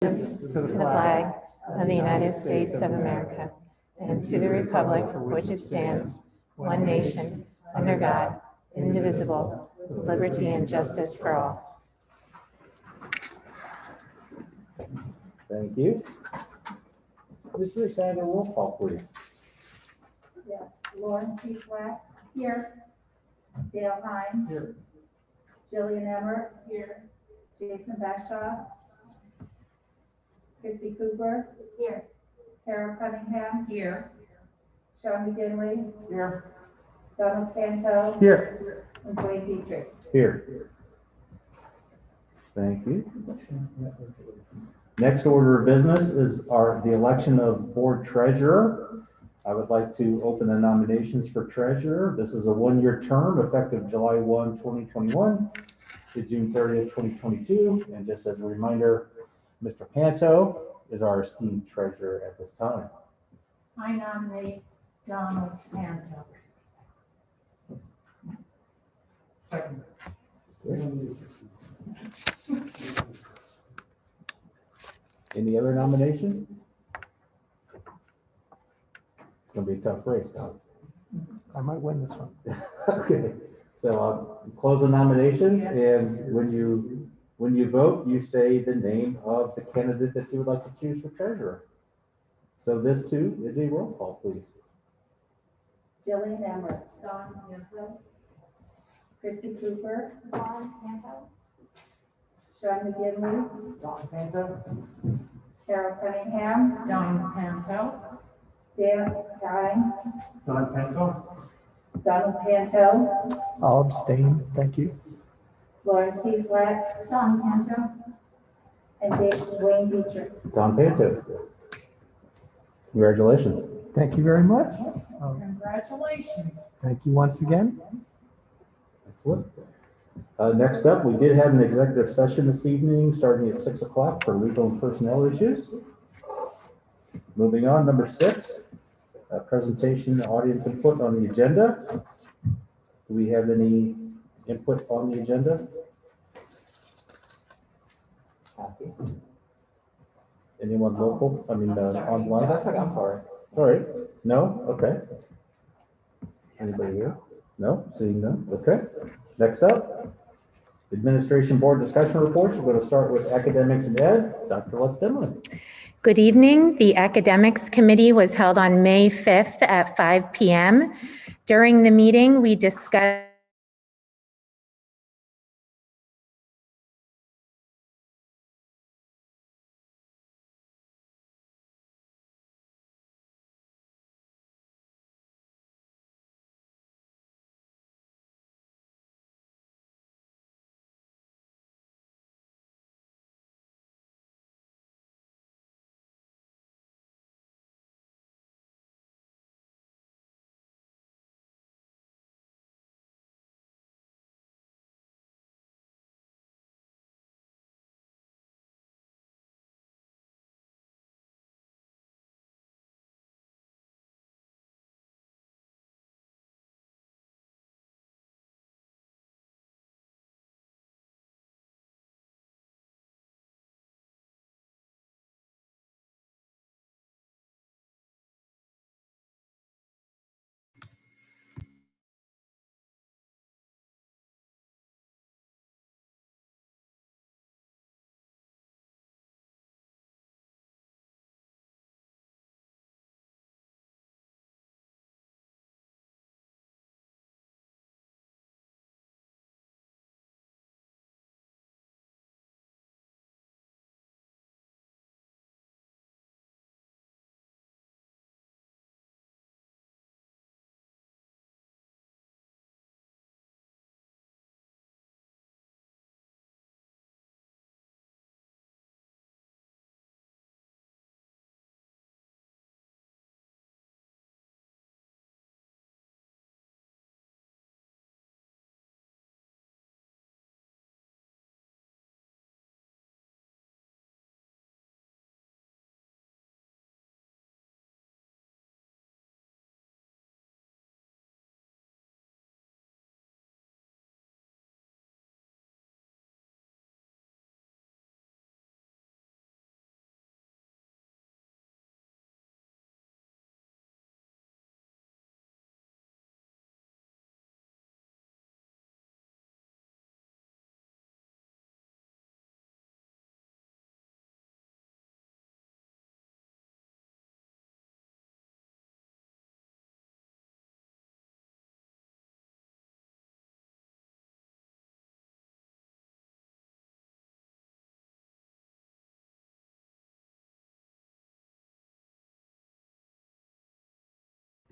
To the flag of the United States of America and to the republic for which it stands, one nation, under God, indivisible, with liberty and justice for all. Thank you. Mr. Sandra, roll call, please. Yes, Lawrence C. Flack. Here. Dale Hine. Here. Jillian Emmer. Here. Jason Bagshaw. Christy Cooper. Here. Tara Cunningham. Here. Sean McGinley. Here. Donald Canto. Here. And Dwayne Dietrich. Here. Thank you. Next order of business is the election of board treasurer. I would like to open the nominations for treasurer. This is a one-year term effective July 1, 2021 to June 30th, 2022. And just as a reminder, Mr. Panto is our esteemed treasurer at this time. I nominate Donald Canto. Second. Any other nominations? It's gonna be a tough race, Don. I might win this one. Okay, so I'll close the nominations, and when you vote, you say the name of the candidate that you would like to choose for treasurer. So this too is a roll call, please. Jillian Emmer. Don Canto. Christy Cooper. Don Canto. Sean McGinley. Don Panto. Tara Cunningham. Don Panto. Dale Hine. Don Panto. Donald Canto. I'll abstain, thank you. Lawrence C. Flack. Don Canto. And Dwayne Dietrich. Don Panto. Congratulations. Thank you very much. Congratulations. Thank you once again. Excellent. Next up, we did have an executive session this evening, starting at 6 o'clock for legal and personnel issues. Moving on, number 6, presentation, audience input on the agenda. Do we have any input on the agenda? Anyone local? I mean, online? That's okay, I'm sorry. Sorry. No? Okay. Anybody here? No? Seeing none? Okay. Next up, administration board discussion reports. We're going to start with academics and ed. Dr. Les Denley. Good evening. The Academics Committee was held on May 5th at 5 p.m. During the meeting, we discussed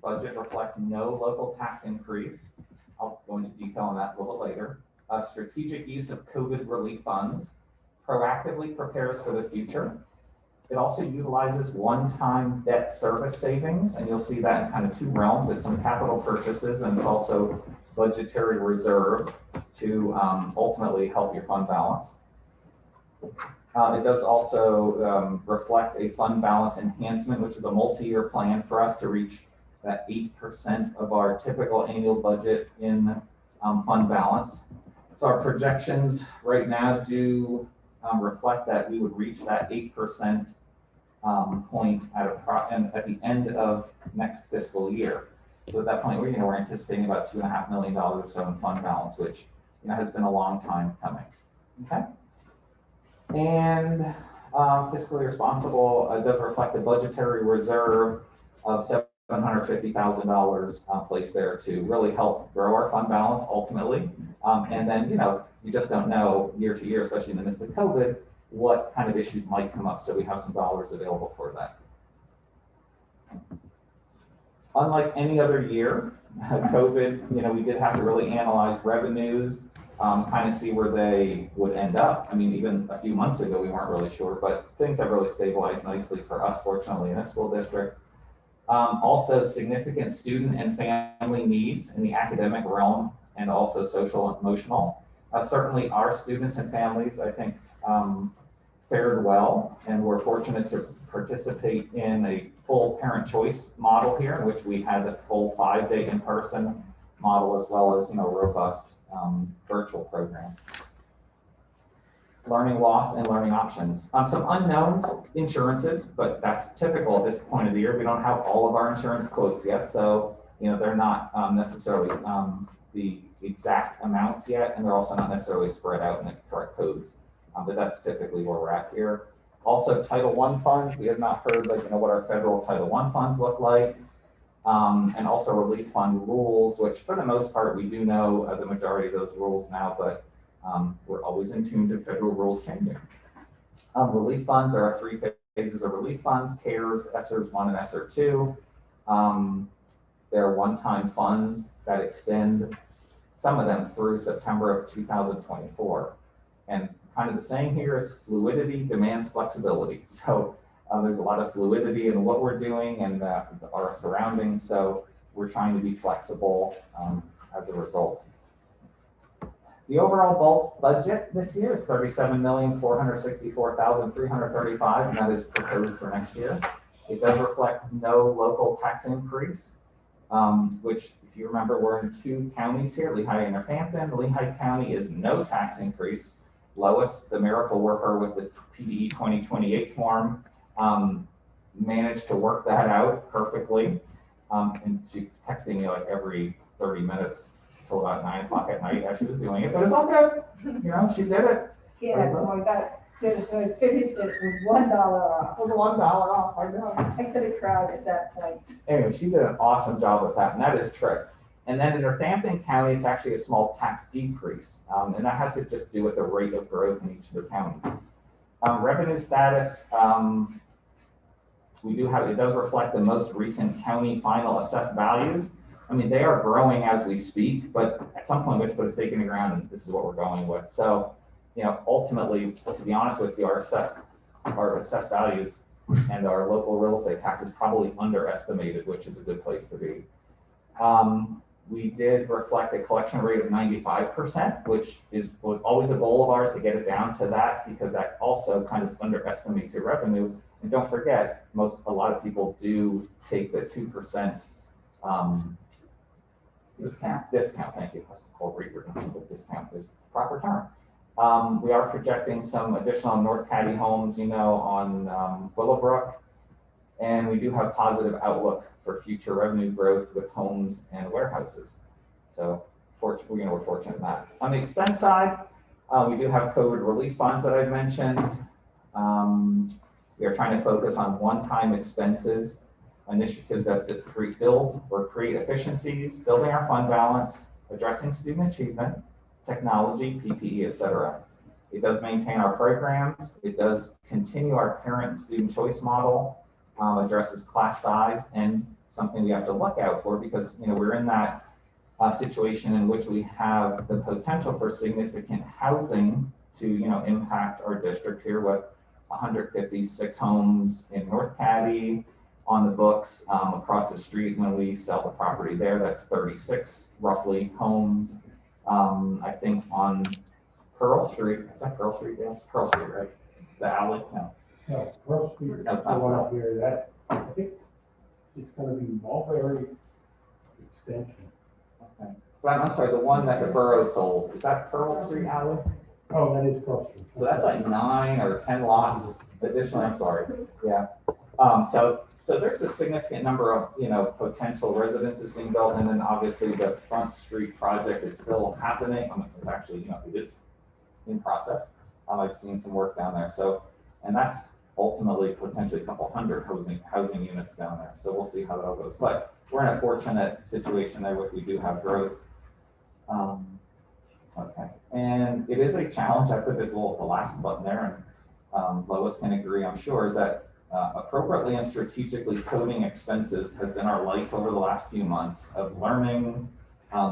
budget reflects no local tax increase. I'll go into detail on that a little later. Strategic use of COVID relief funds, proactively prepares for the future. It also utilizes one-time debt service savings, and you'll see that in kind of two realms. It's some capital purchases, and it's also budgetary reserve to ultimately help your fund balance. It does also reflect a fund balance enhancement, which is a multi-year plan for us to reach that 8% of our typical annual budget in fund balance. So our projections right now do reflect that we would reach that 8% point at the end of next fiscal year. So at that point, we're anticipating about $2.5 million or so in fund balance, which has been a long time coming. Okay. And fiscally responsible does reflect a budgetary reserve of $750,000 placed there to really help grow our fund balance ultimately. And then, you just don't know year to year, especially in the midst of COVID, what kind of issues might come up. So we have some dollars available for that. Unlike any other year, COVID, we did have to really analyze revenues, kind of see where they would end up. I mean, even a few months ago, we weren't really sure, but things have really stabilized nicely for us, fortunately, in this school district. Also, significant student and family needs in the academic realm and also social and emotional. Certainly, our students and families, I think, fared well, and we're fortunate to participate in a full parent choice model here, in which we had the full 5-day in-person model as well as robust virtual program. Learning loss and learning options. Some unknowns, insurances, but that's typical at this point of the year. We don't have all of our insurance quotes yet, so they're not necessarily the exact amounts yet, and they're also not necessarily spread out in the correct codes. But that's typically where we're at here. Also, Title I funds. We have not heard what our federal Title I funds look like. And also relief fund rules, which for the most part, we do know the majority of those rules now, but we're always in tune to federal rules changing. Relief funds, there are 3 phases of relief funds: CARES, ESSERS 1 and ESSER 2. There are one-time funds that extend, some of them through September of 2024. And kind of the saying here is fluidity demands flexibility. So there's a lot of fluidity in what we're doing and our surroundings. So we're trying to be flexible as a result. The overall bulk budget this year is $37,464,335, and that is proposed for next year. It does reflect no local tax increase, which, if you remember, we're in 2 counties here, Lehigh and Northampton. Lehigh County is no tax increase. Lois, the miracle worker with the PDE 2028 form, managed to work that out perfectly. And she's texting me like every 30 minutes until about 9 o'clock at night as she was doing it, but it's all good. She did it. Yeah, so I got it, finished it, it was $1 off. It was $1 off, I know. I could have cried at that point. Anyway, she did an awesome job with that, and that is a trick. And then in Northampton County, it's actually a small tax decrease, and that has to just do with the rate of growth in each of the counties. Revenue status, we do have, it does reflect the most recent county final assessed values. I mean, they are growing as we speak, but at some point we have to put a stake in the ground, and this is what we're going with. So, ultimately, to be honest with you, our assessed values and our local real estate tax is probably underestimated, which is a good place to be. We did reflect a collection rate of 95%, which was always a goal of ours to get it down to that, because that also kind of underestimates your revenue. And don't forget, a lot of people do take the 2% discount. Thank you. That's called rate reduction, but discount is the proper term. We are projecting some additional North Catty homes, on Willowbrook. And we do have positive outlook for future revenue growth with homes and warehouses. So we're fortunate in that. On the expense side, we do have COVID relief funds that I've mentioned. We are trying to focus on one-time expenses, initiatives that create efficiencies, building our fund balance, addressing student achievement, technology, PPE, et cetera. It does maintain our programs. It does continue our parent student choice model, addresses class size and something we have to look out for because, we're in that situation in which we have the potential for significant housing to, impact our district here with 156 homes in North Catty on the books. Across the street, when we sell the property there, that's 36 roughly homes. I think on Pearl Street, is that Pearl Street? Yeah, Pearl Street, right? The alley? No. No, Pearl Street, That's that's the not one Pearl. up here that, I think it's gonna be Mulberry Extension. Okay. But I'm sorry, the one that the borough sold, is that Pearl Street alley? Oh, that is Pearl Street. So that's like 9 or 10 lots additionally, I'm sorry, yeah. So there's a significant number of, potential residences being built, and then obviously the Front Street project is still happening. It's actually, it is in process. I've seen some work down there, so, and that's ultimately potentially a couple hundred housing units down there. So we'll see how that all goes, but we're in a fortunate situation there with, we do have growth. Okay, and it is a challenge. I put this the last button there, and Lois can agree, I'm sure, is that appropriately and strategically coding expenses has been our life over the last few months of learning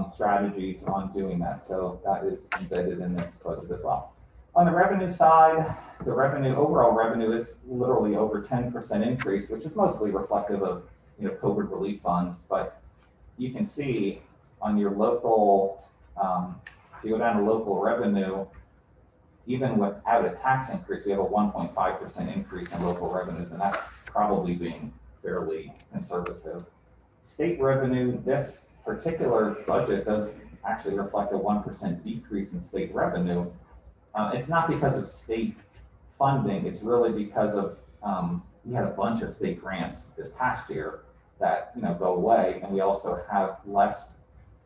strategies on doing that. So that is embedded in this budget as well. On the revenue side, the overall revenue is literally over 10% increase, which is mostly reflective of COVID relief funds. But you can see on your local, if you go down to local revenue, even without a tax increase, we have a 1.5% increase in local revenues, and that's probably being fairly conservative. State revenue, this particular budget does actually reflect a 1% decrease in state revenue. It's not because of state funding, it's really because of, we had a bunch of state grants this past year that go away, and we also have less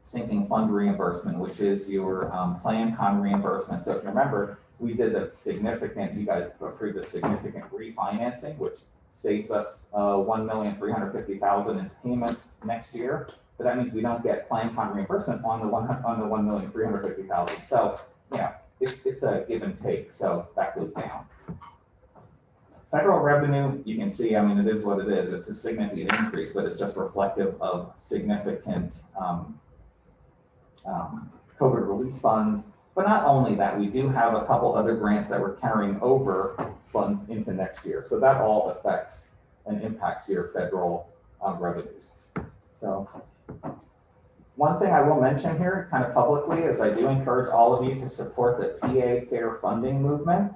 sinking fund reimbursement, which is your plan con reimbursement. So if you remember, we did a significant, you guys approved a significant refinancing, which saves us $1,350,000 in payments next year. But that means we don't get plan con reimbursement on the $1,350,000. So yeah, it's a give and take. So that goes down. Federal revenue, you can see, it is what it is. It's a significant increase, but it's just reflective of significant COVID relief funds. But not only that, we do have a couple other grants that we're carrying over funds into next year. So that all affects and impacts your federal revenues. So one thing I will mention here kind of publicly is I do encourage all of you to support the PA Fair Funding movement,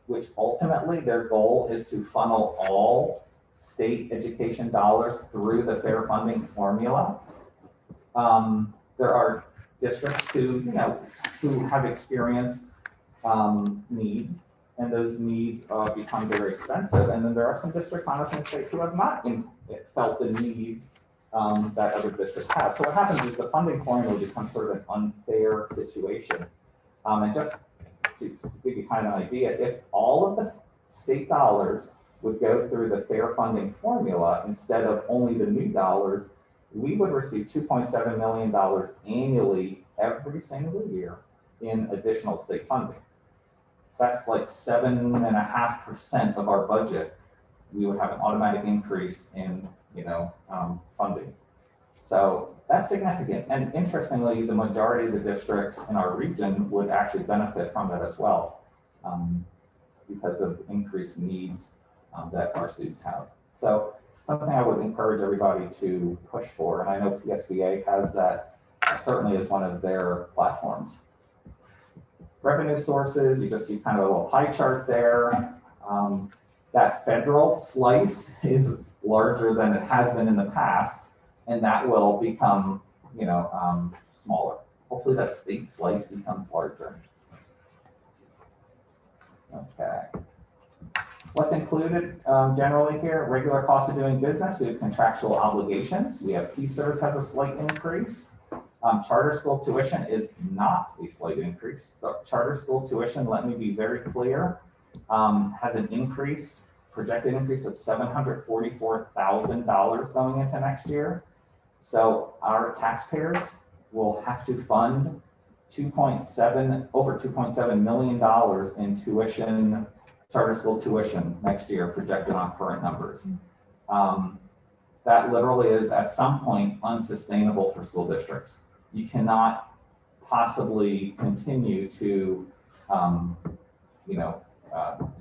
which ultimately their goal is to funnel all state education dollars through the fair funding formula. There are districts who have experienced needs, and those needs become very expensive. And then there are some districts, honestly, in the state who have not felt the needs that other districts have. So what happens is the funding formula becomes sort of an unfair situation. And just to give you kind of an idea, if all of the state dollars would go through the fair funding formula instead of only the new dollars, we would receive $2.7 million annually every single year in additional state funding. That's like 7.5% of our budget. We would have an automatic increase in funding. So that's significant. And interestingly, the majority of the districts in our region would actually benefit from that as well, because of increased needs that our students have. So something I would encourage everybody to push for, and I know PSBA has that certainly as one of their platforms. Revenue sources, you just see kind of a little pie chart there. That federal slice is larger than it has been in the past, and that will become, smaller. Hopefully that state slice becomes larger. Okay. What's included generally here? Regular cost of doing business. We have contractual obligations. We have PSERS has a slight increase. Charter school tuition is not a slight increase. The charter school tuition, let me be very clear, has an increase, projected increase of $744,000 going into next year. So our taxpayers will have to fund over $2.7 million in tuition, charter school tuition next year, projected on current numbers. that literally is at some point unsustainable for school districts. You cannot possibly continue to,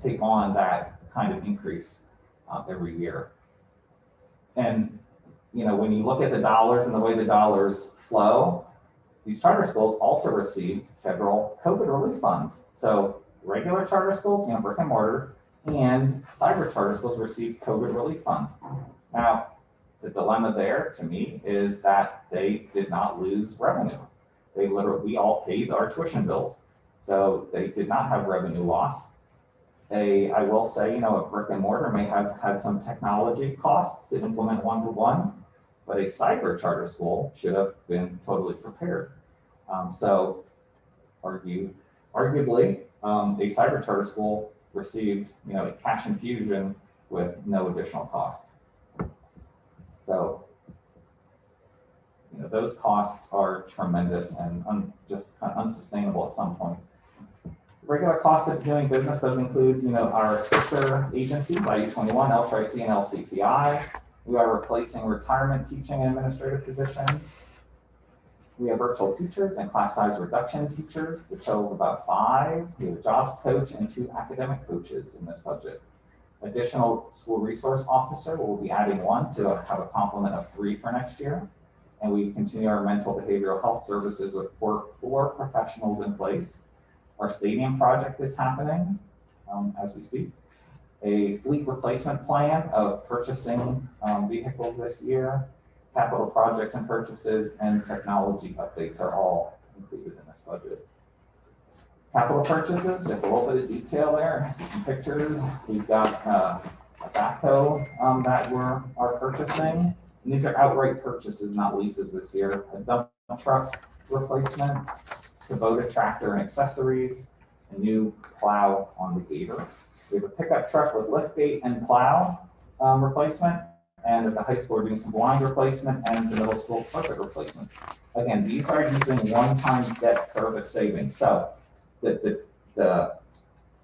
take on that kind of increase every year. And, when you look at the dollars and the way the dollars flow, these charter schools also received federal COVID relief funds. So regular charter schools, brick and mortar, and cyber charter schools received COVID relief funds. Now, the dilemma there to me is that they did not lose revenue. We all paid our tuition bills. So they did not have revenue loss. I will say, a brick and mortar may have had some technology costs to implement one-to-one, but a cyber charter school should have been totally prepared. So arguably, a cyber charter school received, a cash infusion with no additional costs. So, those costs are tremendous and just kind of unsustainable at some point. Regular cost of doing business does include, our sister agencies, IU21, LTRIC, and LCTI. We are replacing retirement teaching and administrative positions. We have virtual teachers and class size reduction teachers, the total of about 5. We have a jobs coach and 2 academic coaches in this budget. Additional school resource officer, we'll be adding 1 to have a complement of 3 for next year. And we continue our mental behavioral health services with 4 professionals in place. Our stadium project is happening as we speak. A fleet replacement plan of purchasing vehicles this year. Capital projects and purchases and technology updates are all included in this budget. Capital purchases, just a little bit of detail there. See some pictures. We've got a backhoe that are purchasing. And these are outright purchases, not leases this year. A dump truck replacement, Kubota tractor and accessories, a new plow on the gator. We have a pickup truck with lift gate and plow replacement. And at the high school, we're doing some blind replacement and the middle school carpet replacements. Again, these are using one-time debt service savings. So the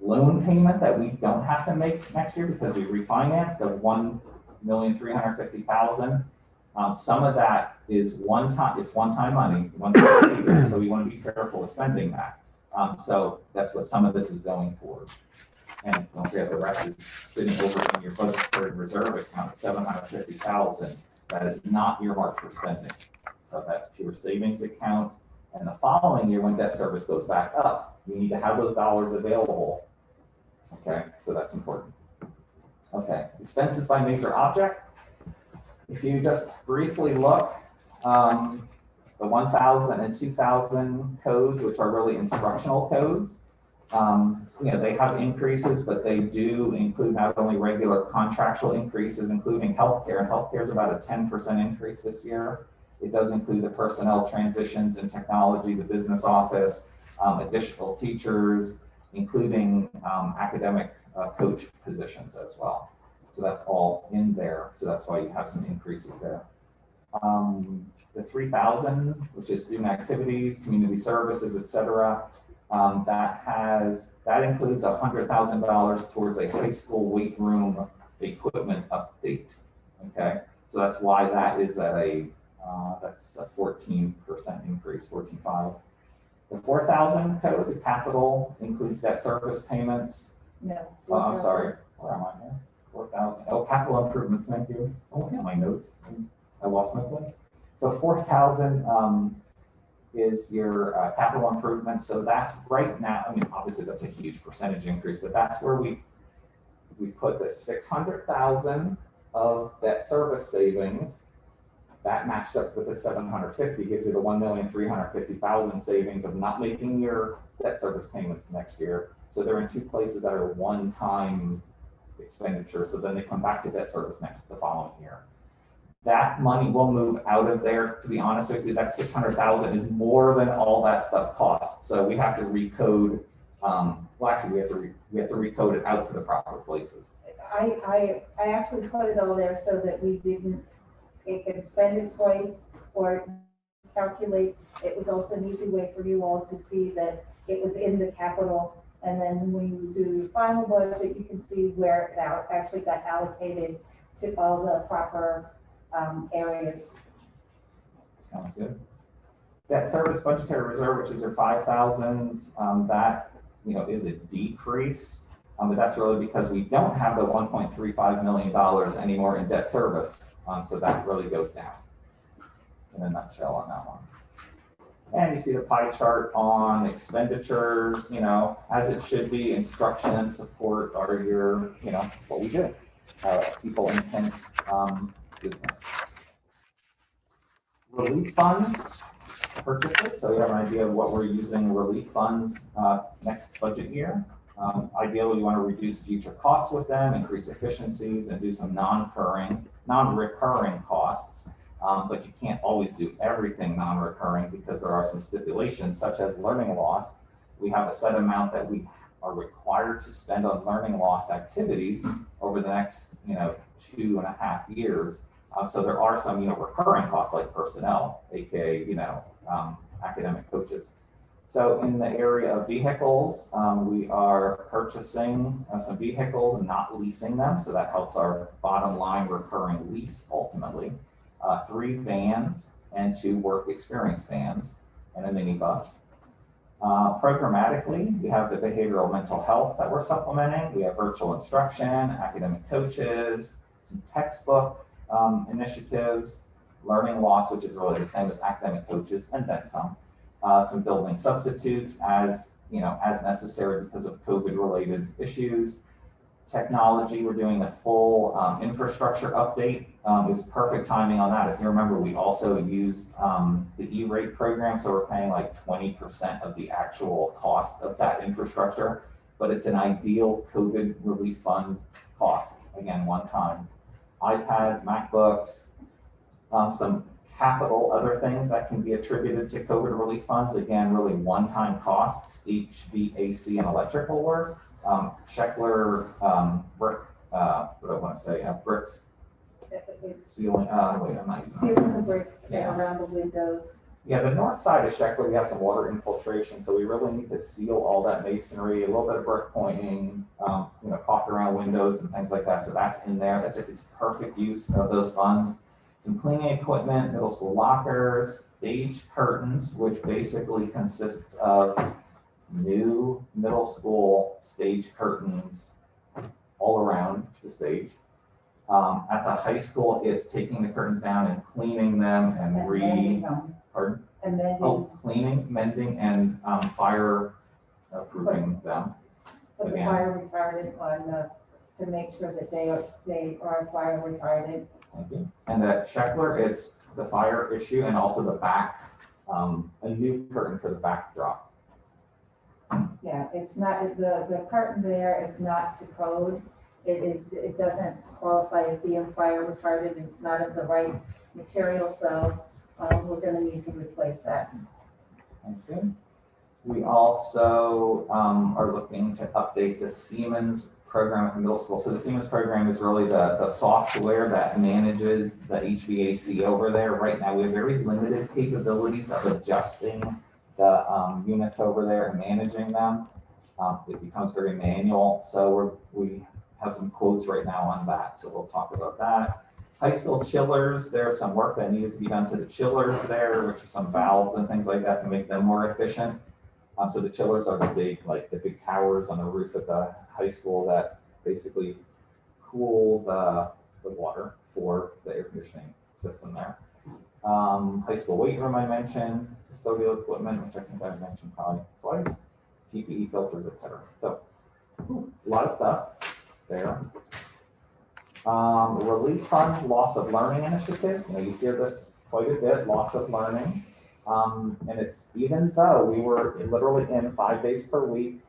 loan payment that we don't have to make next year because we refinanced of $1,350,000. Some of that is it's one-time money, one-time savings, so we want to be careful with spending that. So that's what some of this is going towards. And don't forget, the rest is sitting over in your budgetary reserve account of $750,000. That is not earmarked for spending. So that's pure savings account. And the following year, when debt service goes back up, you need to have those dollars available. Okay, so that's important. Okay, expenses by major object. If you just briefly look, the 1000 and 2000 codes, which are really instructional codes, they have increases, but they do include not only regular contractual increases, including healthcare, and healthcare is about a 10% increase this year. It does include the personnel transitions in technology, the business office, additional teachers, including academic coach positions as well. So that's all in there. So that's why you have some increases there. The 3000, which is student activities, community services, et cetera, that includes $100,000 towards a high school weight room equipment update. Okay, so that's why that is at that's a 14% increase, 14.5. The 4000 code, the capital includes debt service payments. No. I'm sorry, where am I here? 4,000. Oh, capital improvements. Thank you. I'm looking at my notes. I lost my place. So 4,000 is your capital improvements. So that's right now. I mean, obviously that's a huge percentage increase, but that's where we put the 600,000 of debt service savings. That matched up with the 750 gives you the 1,350,000 savings of not making your debt service payments next year. So they're in 2 places that are one-time expenditure. So then they come back to debt service the following year. That money will move out of there. To be honest with you, that 600,000 is more than all that stuff costs. So we have to recode. Well, actually, we have to recode it out to the proper places. I actually put it all there so that we didn't take and spend it twice or calculate. It was also an easy way for you all to see that it was in the capital. And then when you do the final budget, you can see where it actually got allocated to all the proper areas. Sounds good. Debt service budgetary reserve, which is your 5,000s, that, is a decrease. But that's really because we don't have the $1.35 million anymore in debt service. So that really goes down in a nutshell on that one. And you see the pie chart on expenditures, as it should be. Instruction and support are your, what we do. People intense business. Relief funds purchases. So you have an idea of what we're using relief funds next budget year. Ideally, you want to reduce future costs with them, increase efficiencies, and do some non-recurring costs. But you can't always do everything non-recurring because there are some stipulations, such as learning loss. We have a set amount that we are required to spend on learning loss activities over the next, 2.5 years. So there are some, recurring costs like personnel, aka, academic coaches. So in the area of vehicles, we are purchasing some vehicles and not leasing them. So that helps our bottom line recurring lease ultimately. 3 vans and 2 work experience vans and a minibus. Programmatically, we have the behavioral mental health that we're supplementing. We have virtual instruction, academic coaches, some textbook initiatives, learning loss, which is really the same as academic coaches, and then some. Some building substitutes as necessary because of COVID-related issues. Technology, we're doing a full infrastructure update. It was perfect timing on that. If you remember, we also used the E-rate program, so we're paying like 20% of the actual cost of that infrastructure, but it's an ideal COVID relief fund cost. Again, one time. iPads, MacBooks, some capital, other things that can be attributed to COVID relief funds. Again, really one-time costs, HVAC and electrical work. Sheckler brick, what do I want to say? Bricks, ceiling, wait, I'm not using Sealing the bricks Yeah. around the windows. Yeah, the north side of Sheckler, we have some water infiltration, so we really need to seal all that masonry, a little bit of brick pointing, caulk around windows and things like that. So that's in there. It's perfect use of those funds. Some cleaning equipment, middle school lockers, stage curtains, which basically consists of new middle school stage curtains all around the stage. At the high school, it's taking the curtains down and cleaning them and mending them. pardon? And then Cleaning, mending, and fire proofing them. put the again. fire retardant on to make sure that they are fire retardant. Thank you. And at Sheckler, it's the fire issue and also the back, a new curtain for the backdrop. Yeah, it's not, the curtain there is not to code. It doesn't qualify as being fire retardant. It's not of the right material, so we're gonna need to replace that. That's good. We also are looking to update the Siemens program at the middle school. So the Siemens program is really the software that manages the HVAC over there. Right now, we have very limited capabilities of adjusting the units over there and managing them. It becomes very manual. So we have some quotes right now on that. So we'll talk about that. High school chillers, there's some work that needed to be done to the chillers there, which are some valves and things like that to make them more efficient. So the chillers are the big towers on the roof of the high school that basically cool the water for the air conditioning system there. High school weight room I mentioned, custodial equipment, which I think I mentioned probably twice, PPE filters, etc. So a lot of stuff there. Relief funds, loss of learning initiatives. You hear this quite a bit, loss of learning. And it's even though we were literally in 5 days per week,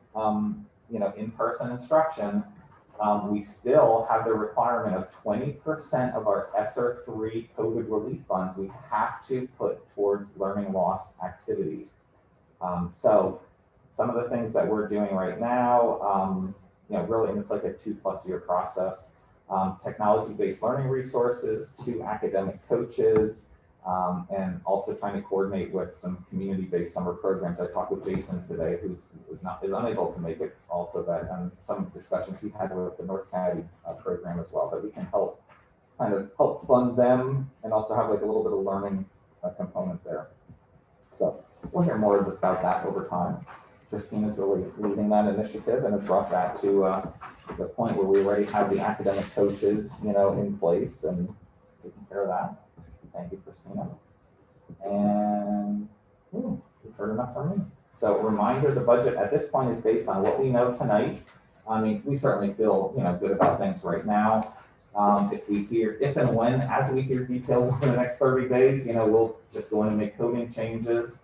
in-person instruction, we still have the requirement of 20% of our ESSER 3 COVID relief funds we have to put towards learning loss activities. So some of the things that we're doing right now, really, and it's like a 2+ year process. Technology-based learning resources, 2 academic coaches, and also trying to coordinate with some community-based summer programs. I talked with Jason today, who is unable to make it. Also, that some discussions he had with the North Catty program as well. That we can help kind of help fund them and also have like a little bit of learning component there. So we'll hear more about that over time. Christine is really leading that initiative and has brought that to the point where we already have the academic coaches, in place and taking care of that. Thank you, Christina. And you've heard enough from me. So reminder, the budget at this point is based on what we know tonight. I mean, we certainly feel, good about things right now. If and when, as we hear details over the next 30 days, we'll just go in and make coding changes.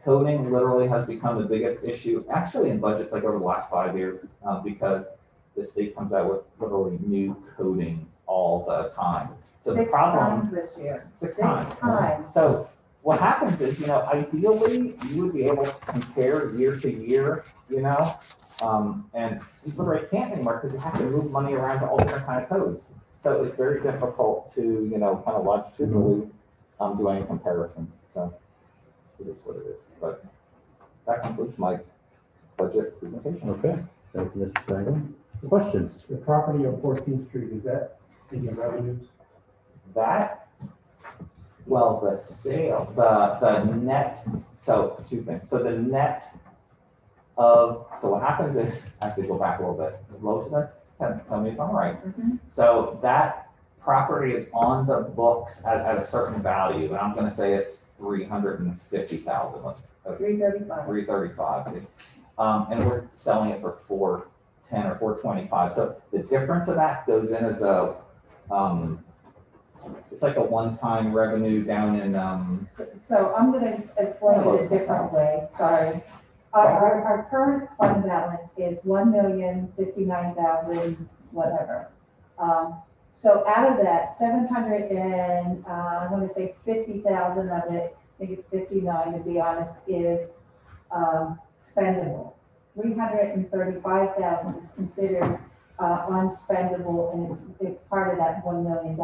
Coding literally has become the biggest issue, actually in budgets like over the last 5 years, because the state comes out with literally new coding all the time. So the problem. 6 times this year. Six times. Times. So what happens is, ideally you would be able to compare year to year, and you literally can't anymore because you have to move money around to all different kind of codes. So it's very difficult to, kind of longitudinally do any comparisons. So it is what it is. But that concludes my budget presentation. Okay, thank you, Mr. Spangler. Questions? The property on 14th Street, is that in the revenues? Well, the sale, the net, so two things. So the net so what happens is, I have to go back a little bit. Losner, tell me if I'm right. So that property is on the books at a certain value, and I'm gonna say it's 350,000. 335. 335, see. And we're selling it for 410 or 425. So the difference of that goes in as a, it's like a one-time revenue down in, So I'm gonna explain it a different way, sorry. Our current fund balance is 1,059,000, whatever. So out of that, 700 and, I wanna say 50,000 of it, I think it's 59 to be honest, is spendable. 335,000 is considered unspendable, and it's part of that $1 million.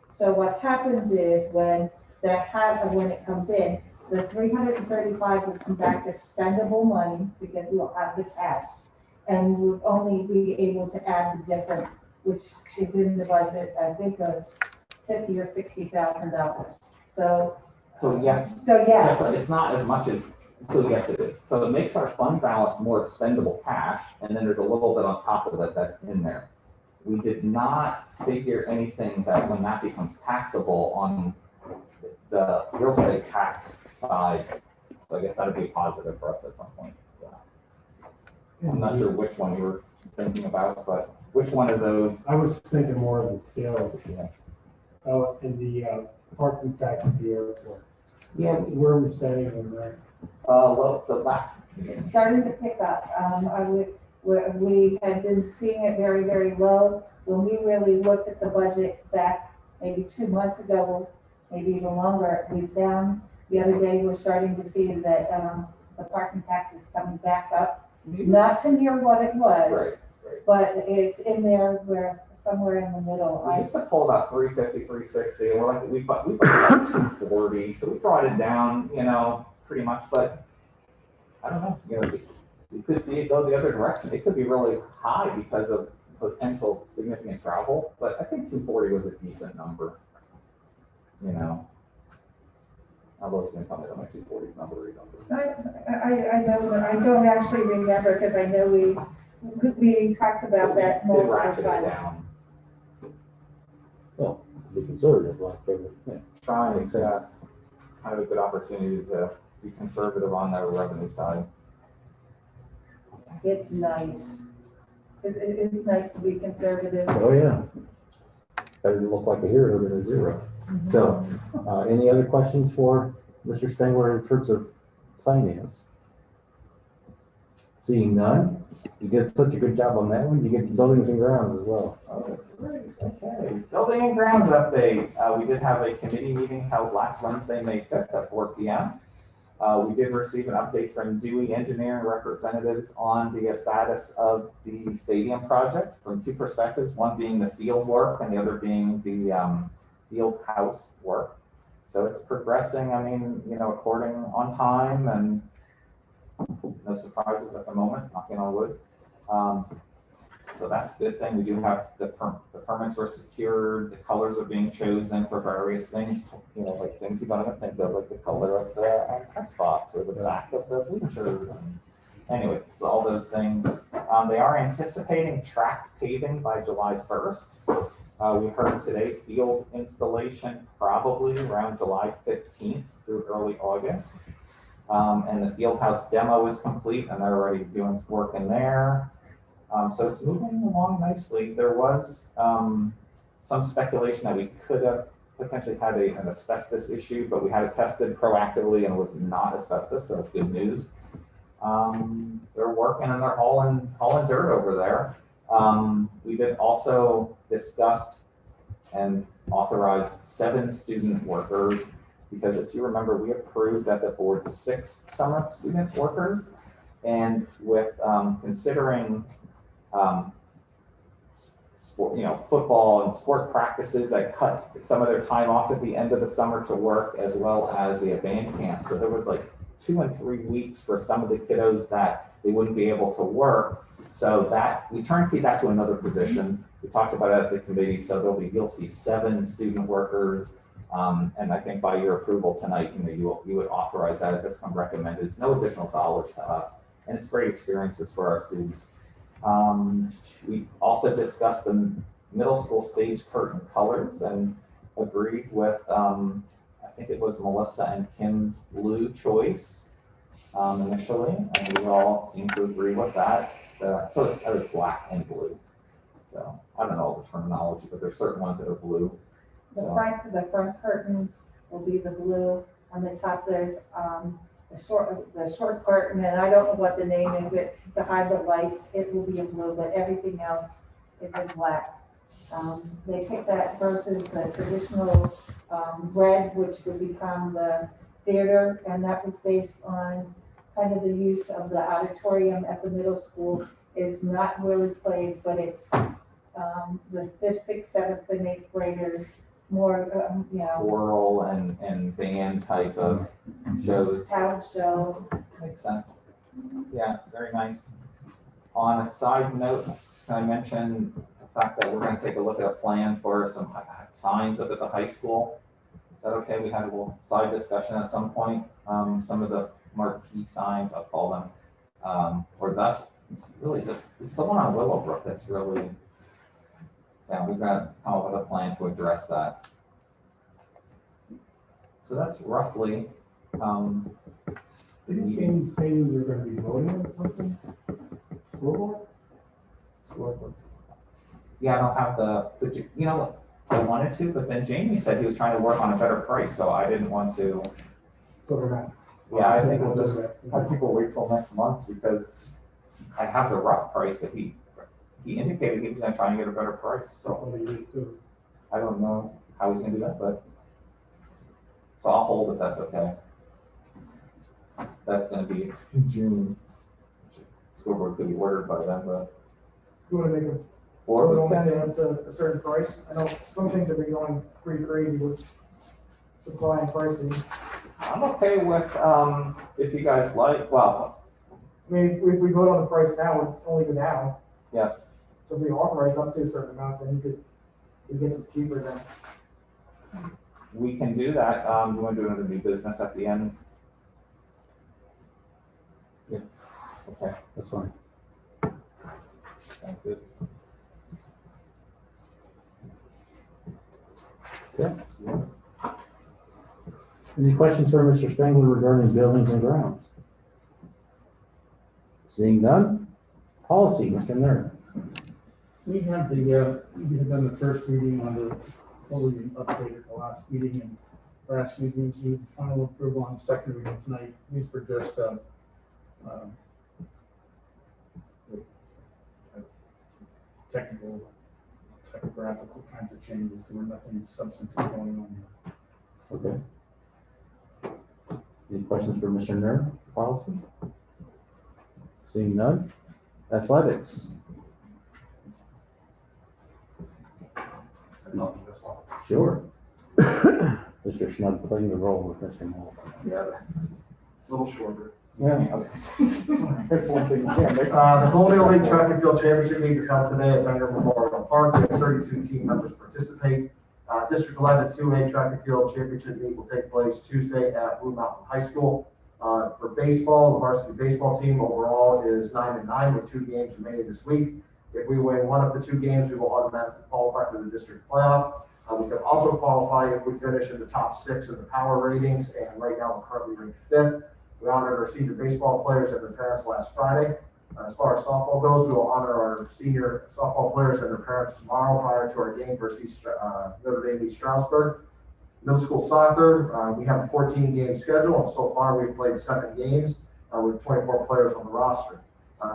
So what happens is when it comes in, the 335 will come back as spendable money because we'll have the cash, and we'll only be able to add the difference, which is in the budget, I think of $50,000 or $60,000. So yes. So yes. It's not as much as, so yes, it is. So it makes our fund balance more expendable cash, and then there's a little bit on top of it that's in there. We did not figure anything that when that becomes taxable on the real estate tax side. So I guess that'd be a positive for us at some point. Yeah. I'm not sure which one you were thinking about, but which one of those? I was thinking more of the sales. Yeah. In the parking tax at the airport. Yeah. Where are we standing on that? Well, the last. It's starting to pick up. We had been seeing it very, very low. When we really looked at the budget back maybe 2 months ago, maybe even longer, it was down. The other day, we're starting to see that the parking tax is coming back up, not to near what it was, Right. but it's in there, we're somewhere in the middle. We used to pull about 350, 360. We're like, we put about 240, so we brought it down, pretty much. But I don't know, you could see it go the other direction. It could be really high because of potential significant travel, but I think 240 was a decent number. Although it's going to tell me that my 240 is not the right number. I know, but I don't actually remember because I know we talked about that multiple times. Down. Well, to be conservative, like, Trying to have a good opportunity to be conservative on the revenue side. It's nice. It's nice to be conservative. oh yeah. Better to look like a hero than a zero. So, any other questions for Mr. Spangler in terms of finance? Seeing none, you did such a good job on that one. You get buildings and grounds as well. Oh, that's great. Okay. Building and grounds update. We did have a committee meeting held last Wednesday, May 5th at 4 p.m. We did receive an update from Dewey Engineering representatives on the status of the stadium project from two perspectives, one being the field work and the other being the field house work. So it's progressing, according on time, and no surprises at the moment, knocking on wood. So that's a good thing. We do have the permits are secured, the colors are being chosen for various things, you know, like things you don't even think of, like the color of the press box or the back of the bleachers. Anyway, so all those things. They are anticipating track paving by July 1st. We heard today field installation probably around July 15th through early August. And the field house demo is complete and they're already doing work in there. So it's moving along nicely. There was some speculation that we could have potentially had an asbestos issue, but we had it tested proactively and it was not asbestos, so good news. They're working and they're hauling dirt over there. We did also discuss and authorized 7 student workers, because if you remember, we approved at the board 6 summer student workers, and with considering sport, you know, football and sport practices that cuts some of their time off at the end of the summer to work, as well as we have band camp. So there was like 2 and 3 weeks for some of the kiddos that they wouldn't be able to work. So that we turnkeyed that to another position. We talked about it at the committee. So you'll see 7 student workers. And I think by your approval tonight, you would authorize that. It just come recommended. It's no additional dollars to us, and it's great experiences for our students. We also discussed the middle school stage curtain colors and agreed with, I think it was Melissa and Kim's blue choice initially, and we all seem to agree with that. So it's black and blue. So I don't know all the terminology, but there's certain ones that are blue. The front curtains will be the blue. On the top, there's the short curtain, and I don't know what the name is, to hide the lights. It will be in blue, but everything else is in black. They picked that versus the traditional red, which would become the theater, and that was based on kind of the use of the auditorium at the middle school is not really plays, but it's the 5th, 6th, 7th, and 8th graders more, choral and band type of shows. Talent show. Makes sense. Yeah, very nice. On a side note, can I mention the fact that we're going to take a look at a plan for some signs up at the high school? Is that okay? We had a little side discussion at some point. Some of the marquee signs, I'll call them, or thus, it's really just, it's the one on Willowbrook that's really, yeah, we've got to come up with a plan to address that. So that's roughly the meeting. Didn't you say you were going to be voting on something? Scoreboard. Yeah, I don't have but you know what? I wanted to, but then Jamie said he was trying to work on a better price, so I didn't want to. So we're not. Yeah, I think we'll just have people wait till next month, because I have the rough price, but he indicated he was going to try and get a better price. So I don't know how he's going to do that, but so I'll hold if that's okay. That's going to be in June. Scoreboard could be ordered by then, but. You want to make a, Or we only can, say up to a certain price? I know some things have been going pretty crazy with supply and pricing. I'm okay with, if you guys like, well, I mean, if we vote on the price now, it'd only go down. yes. So if we authorize up to a certain amount, then you get it cheaper then. We can do that. You want to do another new business at the end? Yeah. Okay, That's fine. thank you. Yeah. Any questions for Mr. Spangler regarding buildings and grounds? Seeing none? Policy, Mr. Nerd. We have we had done the first reading on the, what we updated the last meeting, and last meeting, we final approval on second reading tonight. These were just, technical, typographical kinds of changes. There were nothing substantive going on here. Okay. Any questions for Mr. Nerd, policy? Seeing none? Athletics. Sure. Mr. Schnug playing the role with Mr. Moll. Yeah, a little shorter. Yeah. I was gonna say. That's one thing you can't make. The Colonial League Track and Field Championship Meet is held today at Bangor Memorial Park. We have 32 team members participate. District 11 2A Track and Field Championship Meet will take place Tuesday at Blue Mountain High School. For baseball, the varsity baseball team overall is 9-9 with 2 games remaining this week. If we win one of the 2 games, we will automatically qualify for the district playoff. We can also qualify if we finish in the top 6 of the power ratings, and right now we're currently ranked 5th. We honored our senior baseball players and their parents last Friday. As far as softball goes, we will honor our senior softball players and their parents tomorrow prior to our game versus Notre Dame East Stroudsburg. Middle school soccer, we have a 14-game schedule, and so far we've played 7 games with 24 players on the roster.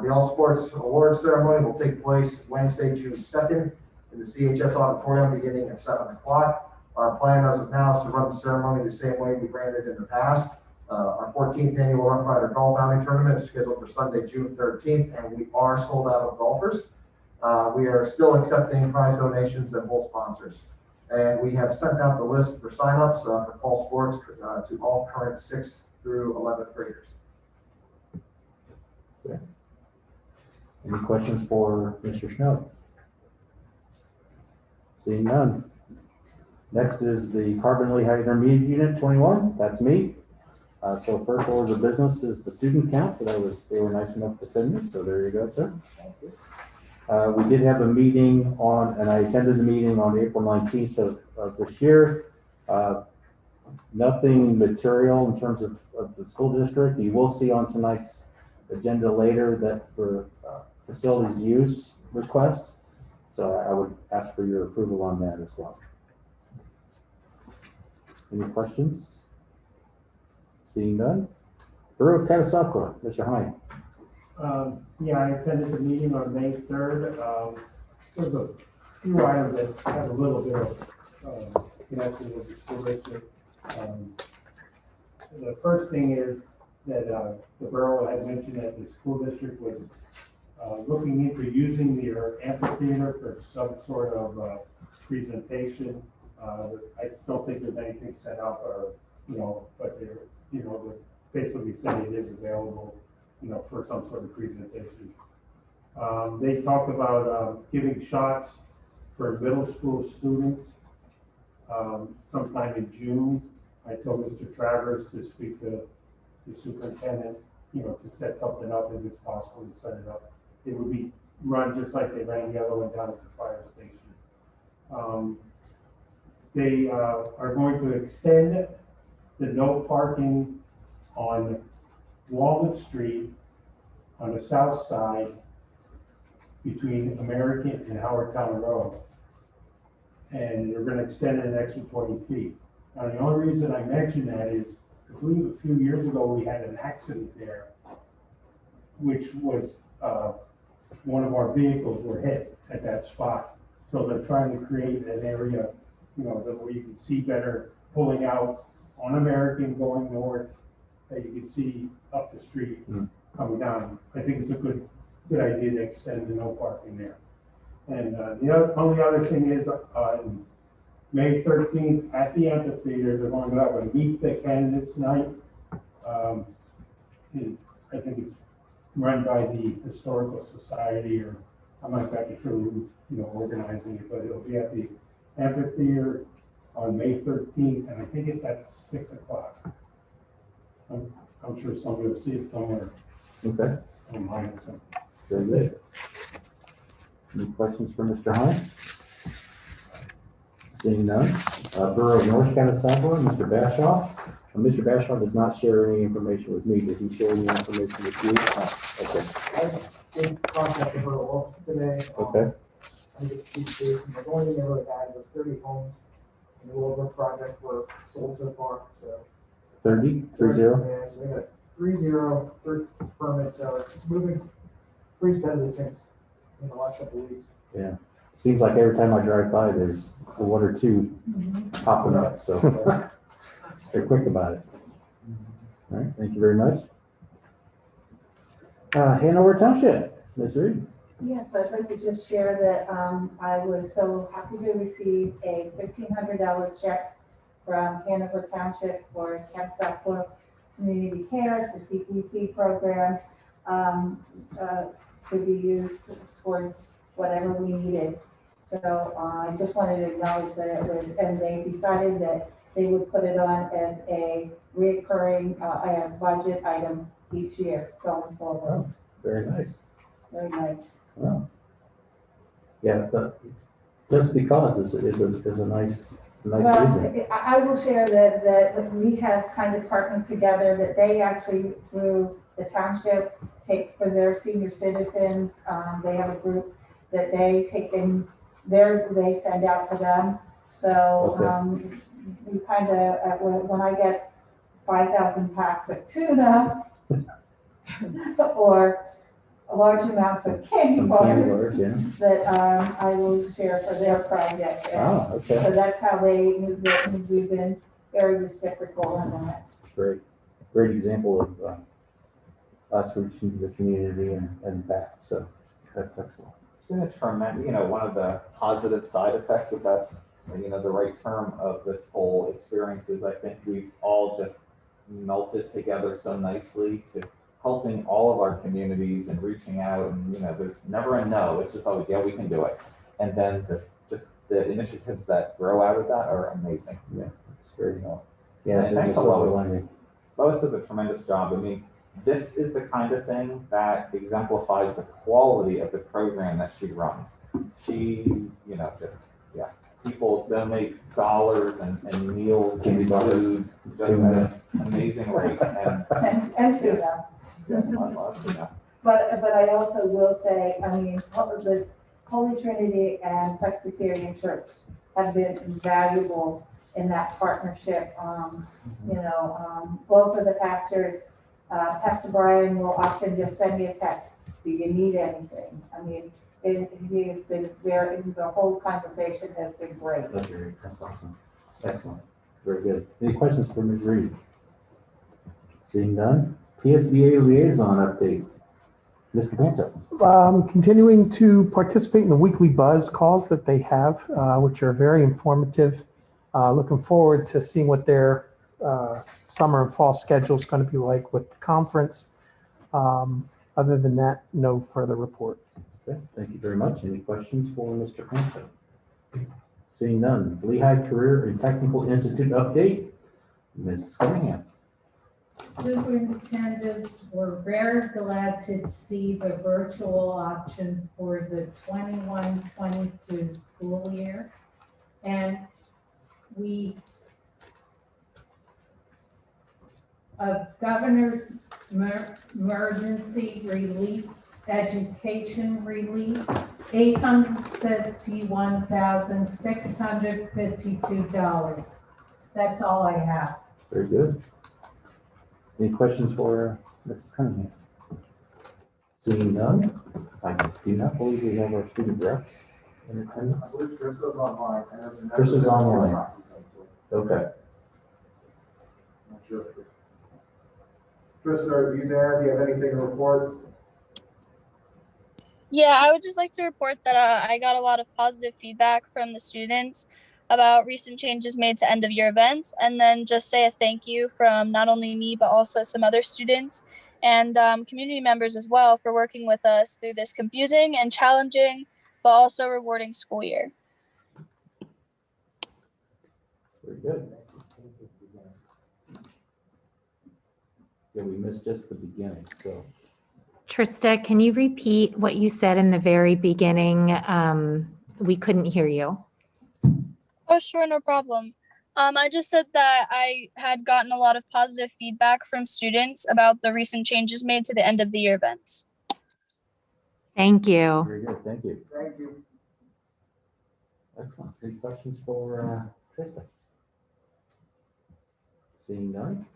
The All Sports Awards ceremony will take place Wednesday, June 2nd in the CHS auditorium beginning at 7 o'clock. Our plan as of now is to run the ceremony the same way we ran it in the past. Our 14th annual Rough Rider Golf Outing Tournament is scheduled for Sunday, June 13th, and we are sold out of golfers. We are still accepting prize donations and full sponsors. And we have sent out the list for signups for fall sports to all current 6th through 11th graders. Okay. Any questions for Mr. Snow? Seeing none. Next is the Carbon Lehigh Intermediate Unit 21. That's me. So first order of business is the student count that they were nice enough to send me. So there you go, sir. Thank you. We did have a meeting and I attended the meeting on April 19th of this year. Nothing material in terms of the school district. You will see on tonight's agenda later that for facilities use request. So I would ask for your approval on that as well. Any questions? Seeing none. Borough of Catasauqua, Mr. Hine. Yeah, I attended the meeting on May 3rd. There's a few items that have a little bit of connection with the school district. The first thing is that the borough had mentioned that the school district was looking into using their amphitheater for some sort of presentation. I don't think there's anything set up or, but they're, they're basically saying it is available, for some sort of presentation. They talked about giving shots for middle school students sometime in June. I told Mr. Travers to speak to the superintendent, to set something up if it's possible to set it up. It would be run just like they ran the other one down at the fire station. They are going to extend the no parking on Walnut Street on the south side between American and Howardtown Road. And they're going to extend it an extra 20 feet. Now, the only reason I mention that is, I believe a few years ago we had an accident there, which was one of our vehicles were hit at that spot. So they're trying to create an area, where you can see better pulling out on American going north, that you can see up the street coming down. I think it's a good idea to extend the no parking there. And the only other thing is May 13th at the amphitheater, they're going to have a Meet the Candidates night. I think it's run by the Historical Society, or I'm not exactly sure who's organizing it, but it'll be at the amphitheater on May 13th, and I think it's at 6 o'clock. I'm sure somebody will see it somewhere Okay. online or something. Very good. Any questions for Mr. Hine? Seeing none. Borough of North Catasauqua, Mr. Bashaw. Mr. Bashaw did not share any information with me. Did he share any information with you? I did contact the borough office today. Okay. I think the only thing they really had was 30 homes in the Willowbrook project were sold so far, so. 30? 30? Yeah, so they got 30 permits, so it's moving pretty steadily since in the last couple of weeks. Yeah. Seems like every time I drive by, there's one or two popping up, so they're quick about it. All right, thank you very much. Hanover Township, Ms. Reed. Yes, I'd like to just share that I was so happy to receive a $1,500 check from Hanover Township for Catasauqua community cares, the CPP program, to be used towards whatever we needed. So I just wanted to acknowledge that it was, and they decided that they would put it on as a recurring budget item each year going forward. Oh, very nice. Very nice. Wow. Yeah, but just because is a nice Well, reason. I will share that we have kind of partnered together, that they actually, through the township, takes for their senior citizens, they have a group that they take in, they send out to them. So, Okay. we kind of, when I get 5,000 packs of tuna or large amounts of candy Some candy bars, bars, yeah. that I will share for their project. Ah, okay. So that's how we've been very reciprocal in that. Great. Great example of us reaching the community and back. So that's excellent. It's been a tremendous, one of the positive side effects, if that's, the right term of this whole experience is I think we've all just melted together so nicely to helping all of our communities and reaching out and, there's never a no, it's just always, yeah, we can do it. And then the initiatives that grow out of that are amazing. Yeah, it's very well. Yeah, And there's thanks a to silver Lois. lining. Lois does a tremendous job. I mean, this is the kind of thing that exemplifies the quality of the program that she runs. She, people donate dollars and meals and Candy bars. food just at an amazing rate. And tuna. I love, But I also will say, the Holy Trinity and Presbyterian Church have been invaluable in that partnership. Both of the pastors, Pastor Brian will often just send me a text, do you need anything? He has been the whole congregation has been great. That's awesome. Excellent. Very good. Any questions for Ms. Reed? Seeing none. PSBA liaison update. Mr. Panto. Continuing to participate in the weekly buzz calls that they have, which are very informative. Looking forward to seeing what their summer and fall schedule is going to be like with the conference. Other than that, no further report. Okay, thank you very much. Any questions for Mr. Panto? Seeing none. Lehigh Career and Technical Institute update. Mrs. Cunningham. Superintendents were very glad to see the virtual option for the 21-22 school year. And Governor's emergency relief, education relief, $851,652. That's all I have. Very good. Any questions for Mrs. Cunningham? Seeing none, I do not believe we have our student reps in attendance. Chris is online. Okay. Tristan, are you there? Do you have anything to report? Yeah, I would just like to report that I got a lot of positive feedback from the students about recent changes made to end of year events, and then just say a thank you from not only me, but also some other students and community members as well for working with us through this confusing and challenging, but also rewarding school year. Very good. Yeah, we missed just the beginning, so. Trista, can you repeat what you said in the very beginning? We couldn't hear you. Oh, sure, no problem. I just said that I had gotten a lot of positive feedback from students about the recent changes made to the end of the year events. Thank you. Very good, thank you. Thank you. Excellent. Any questions for Trista? Seeing none.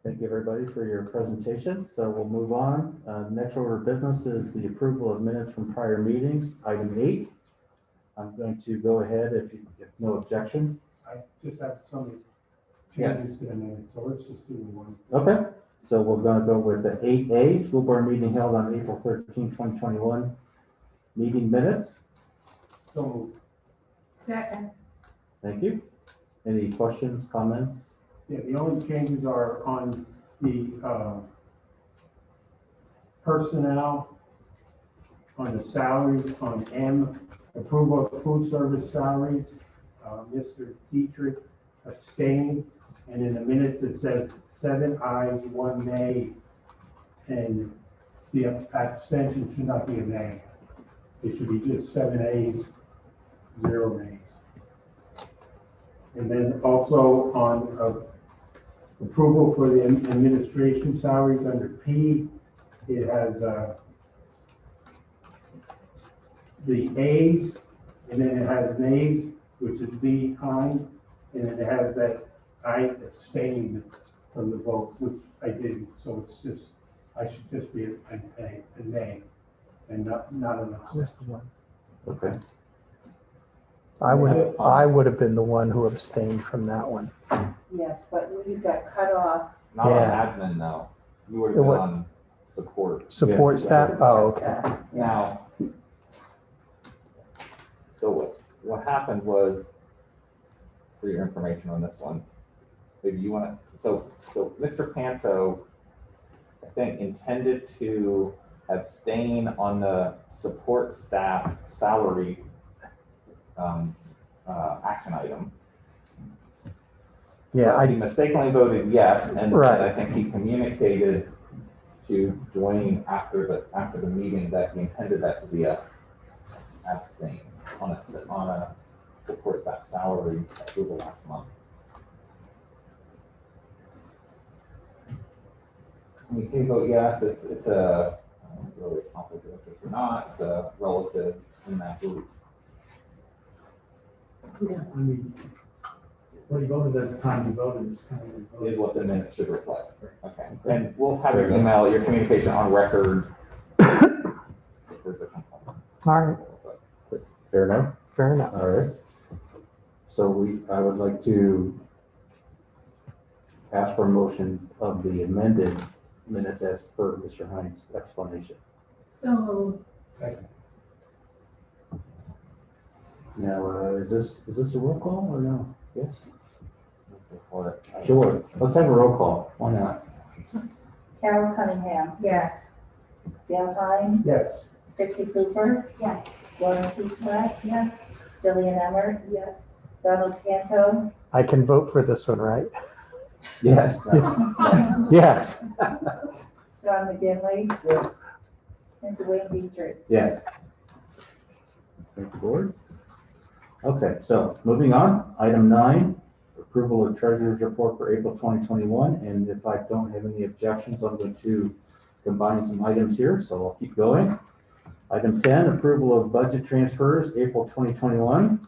Thank you, everybody, for your presentation. So we'll move on. Next order of business is the approval of minutes from prior meetings, item 8. I'm going to go ahead if no objection. I just have some Yes. changes to the minutes, so let's just do one. Okay, so we're going to go with the 8A, school board meeting held on April 13, 2021. Meeting minutes. So moved. Second. Thank you. Any questions, comments? Yeah, the only changes are on the personnel, on the salaries, on M, approval of food service salaries. Mr. Dietrich abstained, and in the minutes it says 7 ayes, 1 nay, and the abstention should not be a nay. It should be just 7 ayes, 0 nays. And then also on approval for the administration salaries under P, it has the A's, and then it has nays, which is behind, and then it has that I abstained from the vote, which I didn't, so it's just, I should just be a nay, and not an abstention. Who's the one? Okay. I would have been the one who abstained from that one. Yes, but you got cut off. Not on Yeah. admin, though. You would have It been would- on support. Support Yeah. staff? Oh, okay. Now, so what happened was, for your information on this one, maybe you want to, so Mr. Panto, I think, intended to abstain on the support staff salary action item. Yeah, He mistakenly voted yes, and Right. I think he communicated to Dwayne after the meeting that he intended that to be a abstain on a support staff salary approval last month. We can vote yes. It's a, I don't know if it's really a conflict of interest or not. It's a relative in that group. Yeah, I mean, what you voted at the time you voted is kind of. what you voted. Is what the minutes should reflect. Okay, and we'll have your email, your communication on record. If there's a complaint. all right, Fair enough? fair enough. All right. So I would like to ask for a motion of the amended minutes as per Mr. Hines' explanation. So moved. Now, is this a roll call or no? Yes? Or- Sure. Let's have a roll call. Why not? Carol Cunningham, Yes. Dale Hine, Yes. Christie Cooper. Yes. Lawrence Eastman, Yes. Jillian Emmert. Yes. Donald Canto, I can vote for this one, right? Yes. Yes. Sean McGinley. Yes. And Dwayne Dietrich. Yes. Thank you, board. Okay, so moving on, item 9, approval of treasurer's report for April 2021. And if I don't have any objections, I'm going to combine some items here, so I'll keep going. Item 10, approval of budget transfers, April 2021.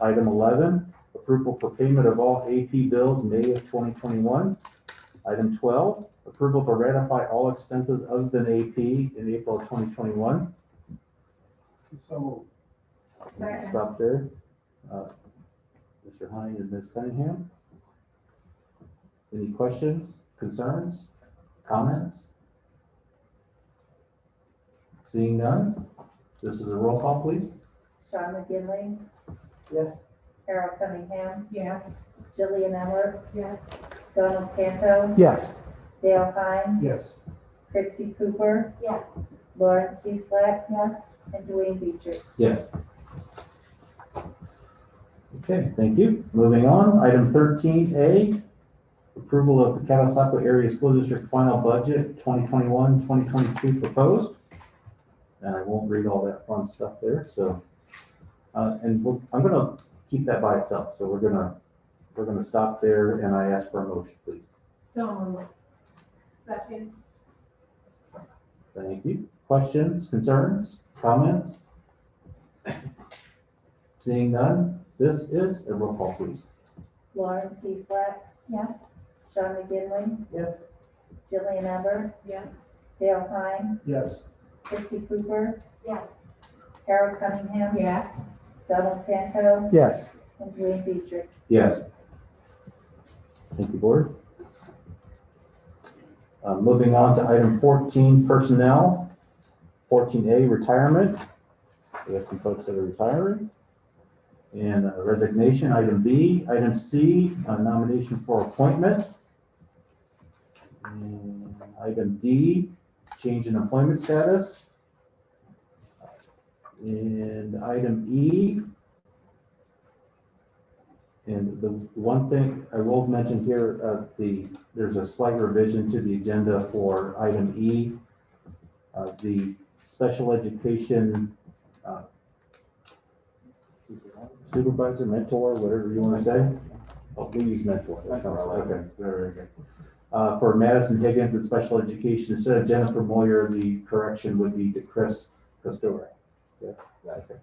Item 11, approval for payment of all AP bills, May of 2021. Item 12, approval to ratify all expenses other than AP in April of 2021. So Second. Stop there. Mr. Hine and Ms. Cunningham. Any questions, concerns, comments? Seeing none, this is a roll call, please. Sean McGinley, Yes. Carol Cunningham, Yes. Jillian Emmert, Yes. Donald Canto, Yes. Dale Hine, yes. Christie Cooper. Yes. Lawrence Eastman. Yes. And Dwayne Dietrich. Yes. Okay, thank you. Moving on, item 13A, approval of the Catasauqua Area School District final budget 2021-2022 proposed. And I won't read all that fun stuff there, so. I'm gonna keep that by itself, so we're gonna stop there, and I ask for a motion, please. So moved. Second. Thank you. Questions, concerns, comments? Seeing none, this is a roll call, please. Lawrence Eastman, Yes. Sean McGinley, Yes. Jillian Emmert, Yes. Dale Hine, Yes. Christie Cooper, Yes. Carol Cunningham, Yes. Donald Canto, Yes. and Dwayne Dietrich. Yes. Thank you, board. Moving on to item 14, personnel. 14A, retirement. We have some folks that are retiring. And resignation, item B. Item C, nomination for appointment. And item D, change in employment status. And item E. And the one thing I will mention here, there's a slight revision to the agenda for item E. The special education supervisor, mentor, whatever you want to say. Oh, we use mentor. That sounds okay. Very good. For Madison Higgins at special education, instead of Jennifer Moyer, the correction would be to Chris Castore. Yeah, I think.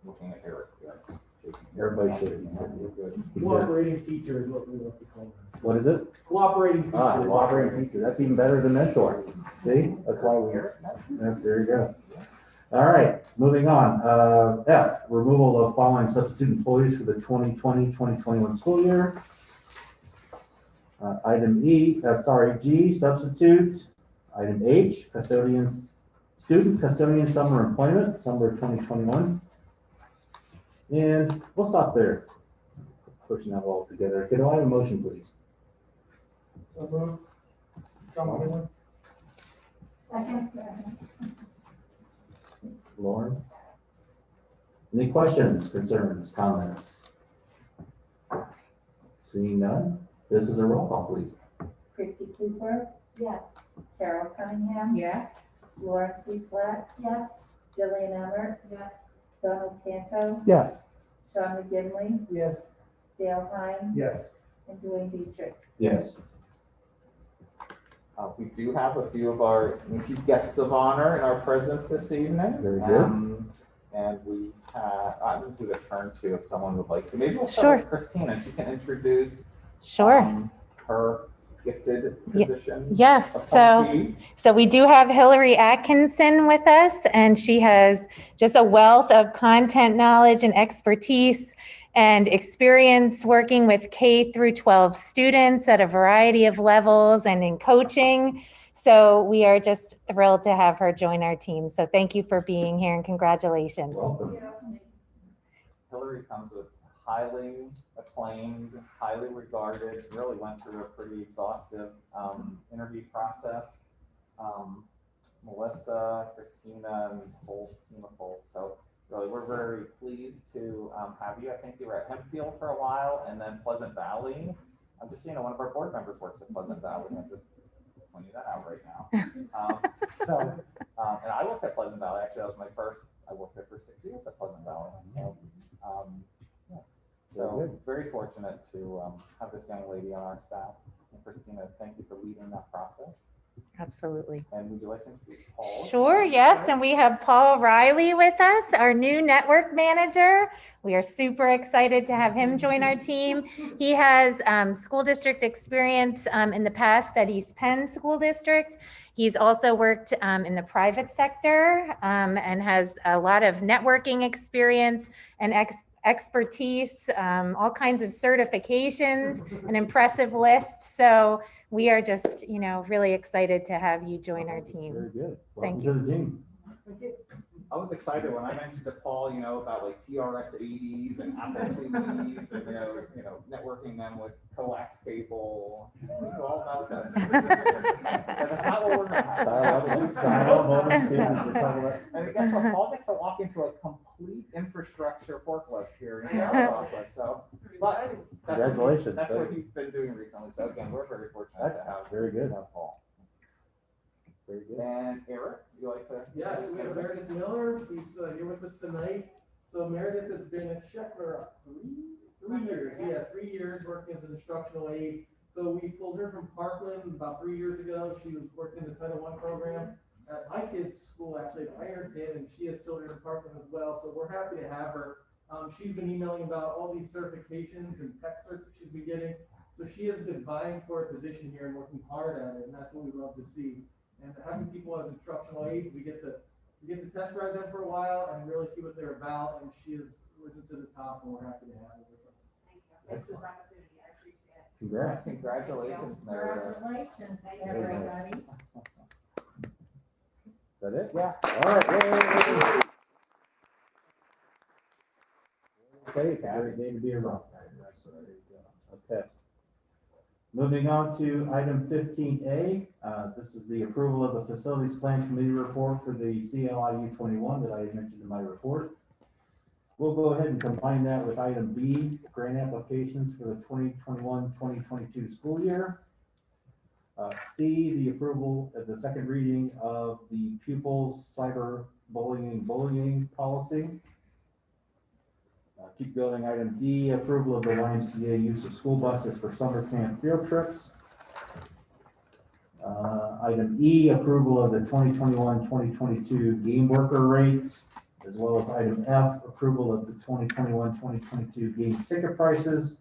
Looking at Eric. Yeah. Everybody should. Cooperating teacher is what we like to call them. What is it? Cooperating teacher. Cooperating teacher. That's even better than mentor. See, that's why that's there you go. All right, moving on. F, removal of following substitute employees for the 2020-2021 school year. Item G, substitute. Item H, student custodian summer employment, summer 2021. And we'll stop there. Pushing that all together. Can I have a motion, please? Second. Lauren? Any questions, concerns, comments? Seeing none, this is a roll call, please. Christy Cooper, Yes. Carol Cunningham, Yes. Lauren C. Slack, Yes. Jillian Emmert, Yes. Donald Canto, Yes. Sean McGinley, Yes. Dale Hine, Yes. and Dwayne Dietrich. Yes. We do have a few of our guests of honor in our presence this evening. Very good. And we have, I'm going to do the turn to if someone would like to. Maybe we'll Sure. start with Christina. She can introduce Sure. her gifted position. Yes. appointee. So we do have Hillary Atkinson with us, and she has just a wealth of content knowledge and expertise and experience working with K through 12 students at a variety of levels and in coaching. So we are just thrilled to have her join our team. So thank you for being here and congratulations. Welcome. Hillary comes with highly acclaimed, highly regarded, really went through a pretty exhaustive interview process. Melissa, Christina, and the whole team of folks. So really, we're very pleased to have you. I think you were at Hempfield for a while and then Pleasant Valley. I'm just, one of our board members works at Pleasant Valley. I'm just pointing that out right now. And I worked at Pleasant Valley. Actually, that was my first, I worked there for 6 years at Pleasant Valley. So very fortunate to have this young lady on our staff. And Christina, thank you for leading that process. Absolutely. And would you like to introduce Paul? Sure, yes. And we have Paul Riley with us, our new network manager. We are super excited to have him join our team. He has school district experience in the past at East Penn School District. He's also worked in the private sector and has a lot of networking experience and expertise, all kinds of certifications, an impressive list. So we are just, really excited to have you join our team. Very good. Thank Welcome to the team. I was excited when I mentioned to Paul, about like TRS-80s and Apple IIs and, networking them with coax cable. We know all about this. But that's not what we're going to have. And guess what? Paul gets to walk into a complete infrastructure forklift here in our office. So, but Congratulations. That's what he's been doing recently. So again, we're very fortunate to have very good. Paul. Very good. And Eric, you like to? Yes, we have Meredith Miller. She's here with us tonight. So Meredith has been at Sheckler 3 years. Yeah, 3 years working as an instructional aide. So we pulled her from Parkland about 3 years ago. She was working in the Title I program at my kids' school, actually at Ironton, and she has children in Parkland as well. So we're happy to have her. She's been emailing about all these certifications and tech certs that she's been getting. So she has been vying for a position here and working hard at it, and that's what we love to see. And having people as instructional aides, we get to test drive them for a while and really see what they're about. And she has risen to the top, and we're happy to have her with us. Thank you. Thanks for this opportunity. I appreciate it. Congrats. Congratulations, Meredith. Congratulations, everybody. Is that it? Yeah. All right. Yay. Okay, it's a great day to be a rock rider, so there you go. Okay. Moving on to item 15A, this is the approval of the Facilities Plan Committee report for the CLIU 21 that I had mentioned in my report. We'll go ahead and combine that with item B, grant applications for the 2021-2022 school year. C, the approval of the second reading of the pupils cyber bullying policy. Keep going. Item D, approval of the YMCA use of school buses for summer camp field trips. Item E, approval of the 2021-2022 game worker rates, as well as item F, approval of the 2021-2022 game ticket prices.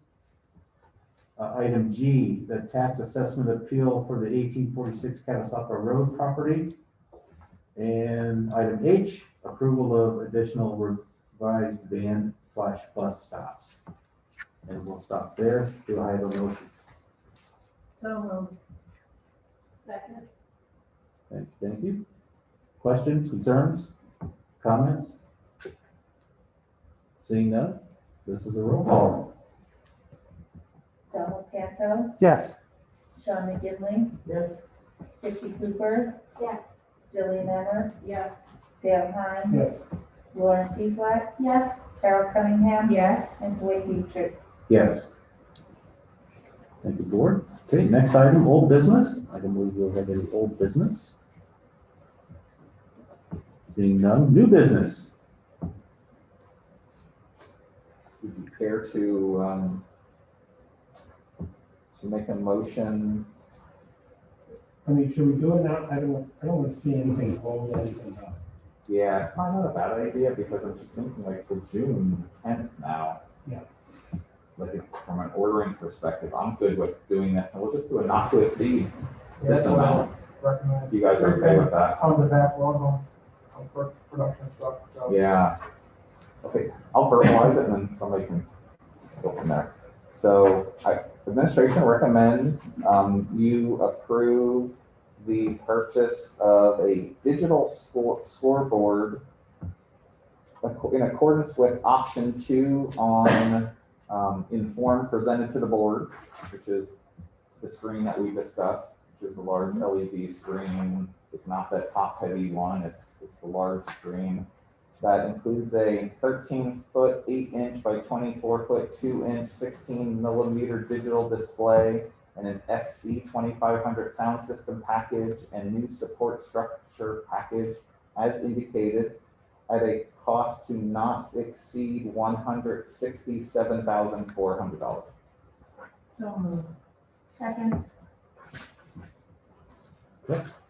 Item G, the tax assessment appeal for the 1846 Catasauqua Road property. And item H, approval of additional revised van/bus stops. And we'll stop there. Do I have a motion? So moved. Second. Thank you. Questions, concerns, comments? Seeing none, this is a roll call. Donald Canto, Yes. Sean McGinley, Yes. Chrissy Cooper, Yes. Jillian Emer, Yes. Dale Hein, Yes. Lauren Cieslak, Yes. Carol Cunningham, Yes. and Dwayne Dietrich. Yes. Thank you, board. Okay, next item, old business. I can move we'll have any old business. Seeing none, new business. Would you care to make a motion? I mean, should we do it now? I don't want to see anything hold anything up. Yeah, it's probably not a bad idea because I'm just thinking like for June 10th now. Yeah. Like from an ordering perspective, I'm good with doing this and we'll just do a not to exceed this That's what I amount. recommend. You guys are okay with that? On the backlog on production stuff, so. Yeah. Okay, I'll verbalize it and then somebody can go from there. So administration recommends you approve the purchase of a digital scoreboard in accordance with option 2 on Inform presented to the board, which is the screen that we discussed, which is the large LED screen. It's not that top heavy one, it's the large screen. That includes a 13-foot 8-inch by 24-foot 2-inch 16-millimeter digital display and an SC 2500 sound system package and new support structure package as indicated at a cost to not exceed $167,400. So moved. Second.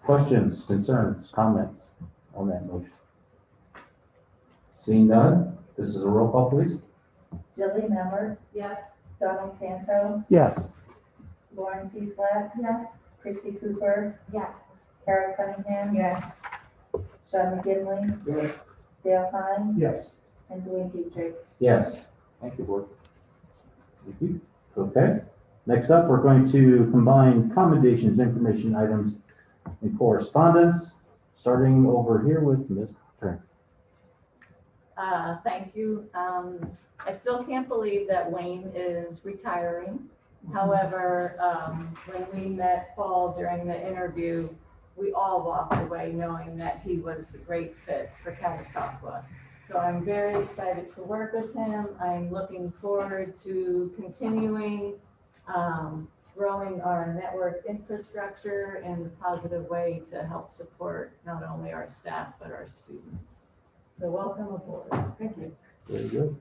Questions, concerns, comments on that motion? Seeing none, this is a roll call, please. Jillian Emer, Yes. Donald Canto, Yes. Lauren Cieslak, Yes. Chrissy Cooper, Yes. Carol Cunningham, Yes. Sean McGinley, Yes. Dale Hein, Yes. and Dwayne Dietrich. Yes. Thank you, board. Thank you. Okay. Next up, we're going to combine commendations, information items, and correspondence, starting over here with Ms. Trent. Thank you. I still can't believe that Wayne is retiring. However, when we met Paul during the interview, we all walked away knowing that he was a great fit for Catasauqua. So I'm very excited to work with him. I'm looking forward to continuing growing our network infrastructure in a positive way to help support not only our staff, but our students. So welcome aboard. Thank you. Very good.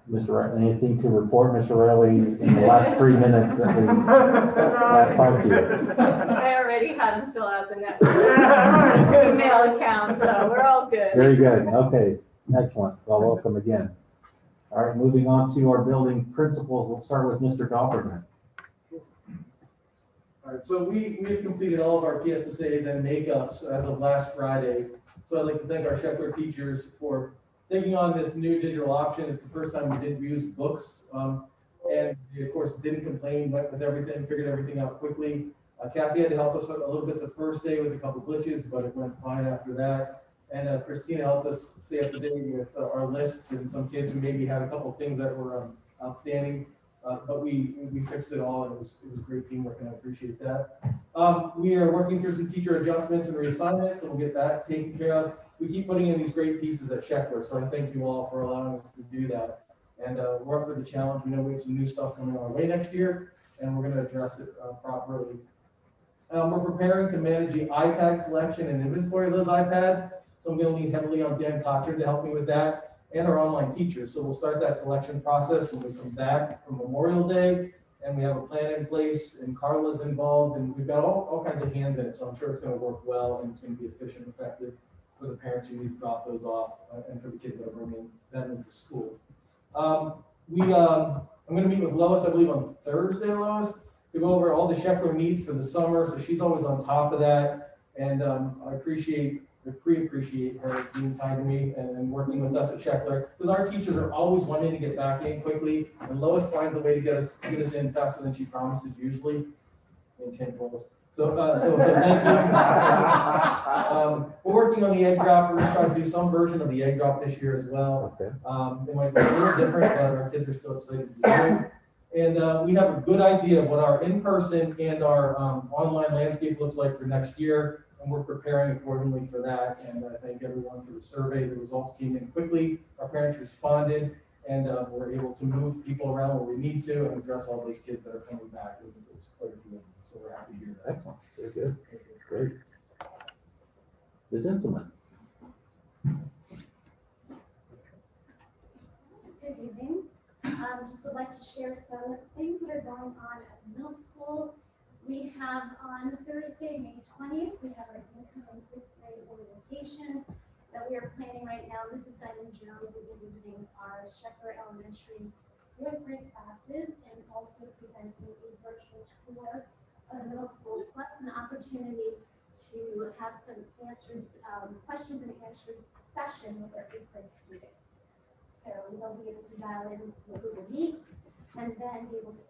Mr. Riley, anything to report, Mr. Riley, in the last 3 minutes that we last talked to you? I already had him fill out the network email account, so we're all good. Very good. Okay, excellent. Well, welcome again. All right, moving on to our building principals. We'll start with Mr. Doberman. All right, so we've completed all of our PSSAs and makeups as of last Friday. So I'd like to thank our Sheckler teachers for taking on this new digital option. It's the first time we didn't use books. And we, of course, didn't complain, went with everything, figured everything out quickly. Catty had to help us a little bit the first day with a couple glitches, but it went fine after that. And Christina helped us stay up to date with our lists and some kids who maybe had a couple things that were outstanding. But we fixed it all, and it was great teamwork, and I appreciate that. We are working through some teacher adjustments and reassignments, and we'll get that taken care of. We keep putting in these great pieces at Sheckler, so I thank you all for allowing us to do that. And we're up for the challenge. We know we have some new stuff coming our way next year, and we're going to address it properly. We're preparing to manage the iPad collection and inventory of those iPads, so I'm going to lean heavily on Dan Cochran to help me with that, and our online teachers. So we'll start that collection process when we come back from Memorial Day, and we have a plan in place, and Carla's involved, and we've got all kinds of hands in it, so I'm sure it's going to work well, and it's going to be efficient and effective for the parents who need to drop those off, and for the kids that are bringing them into school. I'm going to meet with Lois, I believe, on Thursday, Lois, to go over all the Sheckler needs for the summer, so she's always on top of that, and I appreciate her being kind to me and working with us at Sheckler, because our teachers are always wanting to get back in quickly, and Lois finds a way to get us in faster than she promises usually. In 10 goals. So thank you. We're working on the egg drop. We're going to try to do some version of the egg drop this year as well. Okay. It might be a little different, but our kids are still excited to do it. And we have a good idea of what our in-person and our online landscape looks like for next year. And we're preparing accordingly for that. And I thank everyone for the survey. The results came in quickly. Our parents responded, and we're able to move people around where we need to and address all those kids that are coming back. It's quite a few of them, so we're happy to hear that. Excellent. Very good. Great. Ms. Inselman. Good evening. Just would like to share some things that are going on at the middle school. We have on Thursday, May 20th, we have our incoming fifth grade orientation that we are planning right now. Mrs. Diamond Jones will be visiting our Sheckler Elementary fourth grade classes and also presenting a virtual tour of the middle school, plus an opportunity to have some answers, questions and answer session with our eighth grade students. So they'll be able to dial in the Google Meet and then be able to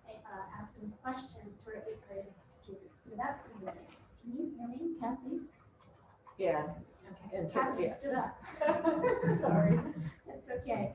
ask some questions to our eighth grade students. So that's going to be nice. Can you hear me, Kathy? Yeah. Okay. And Kathy stood up. Sorry. That's okay.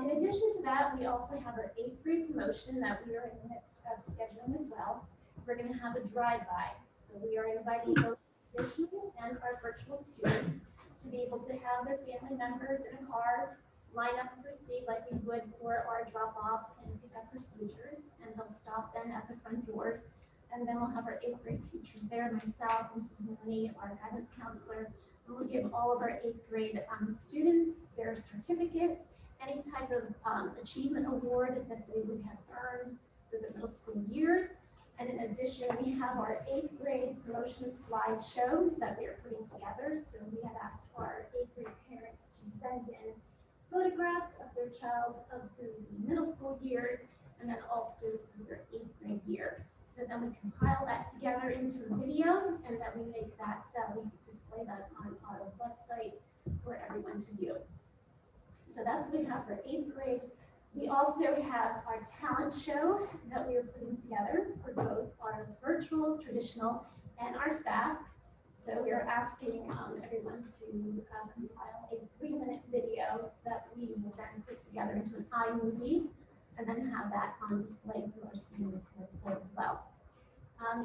In addition to that, we also have our eighth grade promotion that we are in the midst of scheduling as well. We're going to have a drive-by. So we are inviting both traditional and our virtual students to be able to have their family members in a car line up and proceed like we would for our drop-off and pick-up procedures. And they'll stop then at the front doors. And then we'll have our eighth grade teachers there, myself, Mrs. Mooney, our guidance counselor. And we'll give all of our eighth grade students their certificate, any type of achievement award that they would have earned through the middle school years. And in addition, we have our eighth grade promotion slideshow that we are putting together. So we have asked our eighth grade parents to send in photographs of their child through the middle school years and then also through their eighth grade year. So then we compile that together into a video, and then we make that, we display that on our website for everyone to view. So that's what we have for eighth grade. We also have our talent show that we are putting together for both our virtual, traditional, and our staff. So we are asking everyone to compile a 3-minute video that we will then put together into an iMovie and then have that on display for our students' website as well.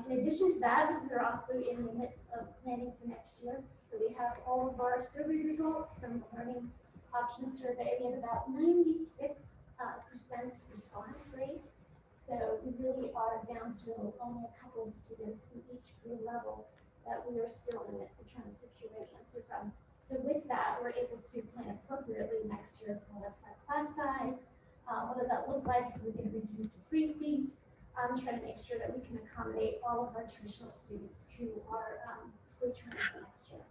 In addition to that, we're also in the midst of planning for next year. So we have all of our survey results from the Learning Options Survey. We have about 96% response rate. So we really are down to only a couple of students in each grade level that we are still in the midst of trying to secure an answer from. So with that, we're able to plan appropriately next year for our class size. What does that look like if we're going to reduce to 3 feet? Trying to make sure that we can accommodate all of our traditional students who are returning for next year.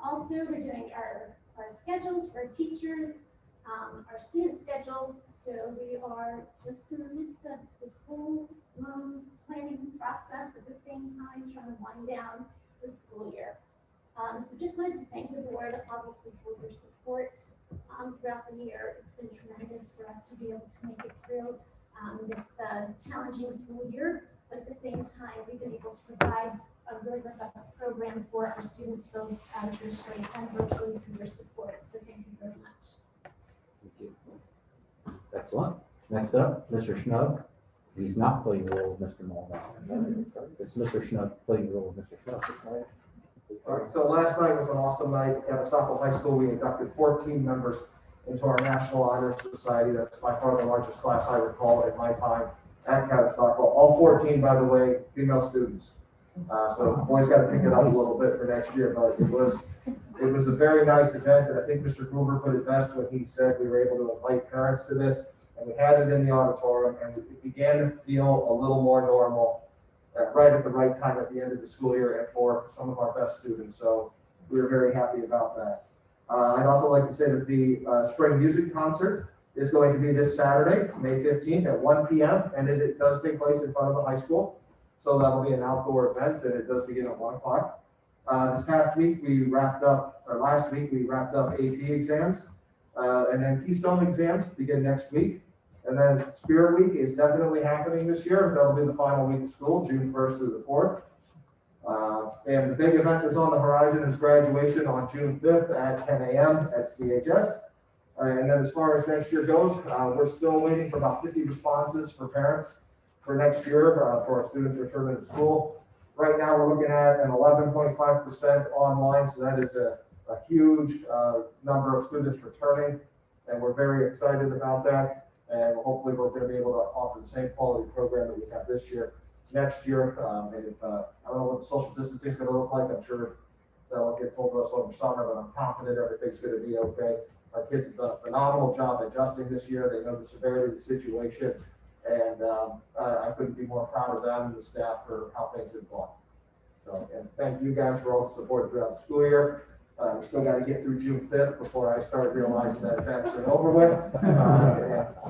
Also, we're doing our schedules for our teachers, our student schedules. So we are just in the midst of this whole planning process at the same time, trying to wind down the school year. So just wanted to thank the board, obviously, for their support throughout the year. It's been tremendous for us to be able to make it through this challenging school year, but at the same time, we've been able to provide a really robust program for our students, both traditionally and virtually through your support. So thank you very much. Thank you. Excellent. Next up, Mr. Schnug. He's not playing the role of Mr. Muldown. It's Mr. Schnug playing the role of Mr. Schnug. All right, so last night was an awesome night at Saco High School. We inducted 14 members into our National Honor Society. That's by far the largest class I recall in my time at Catasauqua. All 14, by the way, female students. So boys got to pick it up a little bit for next year, but it was a very nice event, and I think Mr. Gruber put it best when he said we were able to invite parents to this, and we had it in the auditorium, and it began to feel a little more normal right at the right time at the end of the school year and for some of our best students. So we were very happy about that. I'd also like to say that the spring music concert is going to be this Saturday, May 15th at 1 p.m. and it does take place in front of the high school. So that'll be an outdoor event, and it does begin at 1 o'clock. This past week we wrapped up, or last week we wrapped up AP exams, and then Keystone exams begin next week. And then Spirit Week is definitely happening this year. That'll be the final week of school, June 1st through the 4th. And the big event is on the horizon is graduation on June 5th at 10 a.m. at CHS. And then as far as next year goes, we're still waiting for about 50 responses for parents for next year for our students returning to school. Right now, we're looking at an 11.5% online, so that is a huge number of students returning, and we're very excited about that. And hopefully we're going to be able to offer the same quality program that we have this year, next year. And if, I don't know what the social distancing is going to look like. I'm sure that'll get told to us over summer, but I'm confident everything's going to be okay. Our kids have done a phenomenal job adjusting this year. They know the severity of the situation. And I couldn't be more proud of them and the staff for how things have gone. So, and thank you guys for all the support throughout the school year. We still got to get through June 5th before I start realizing that it's actually over with.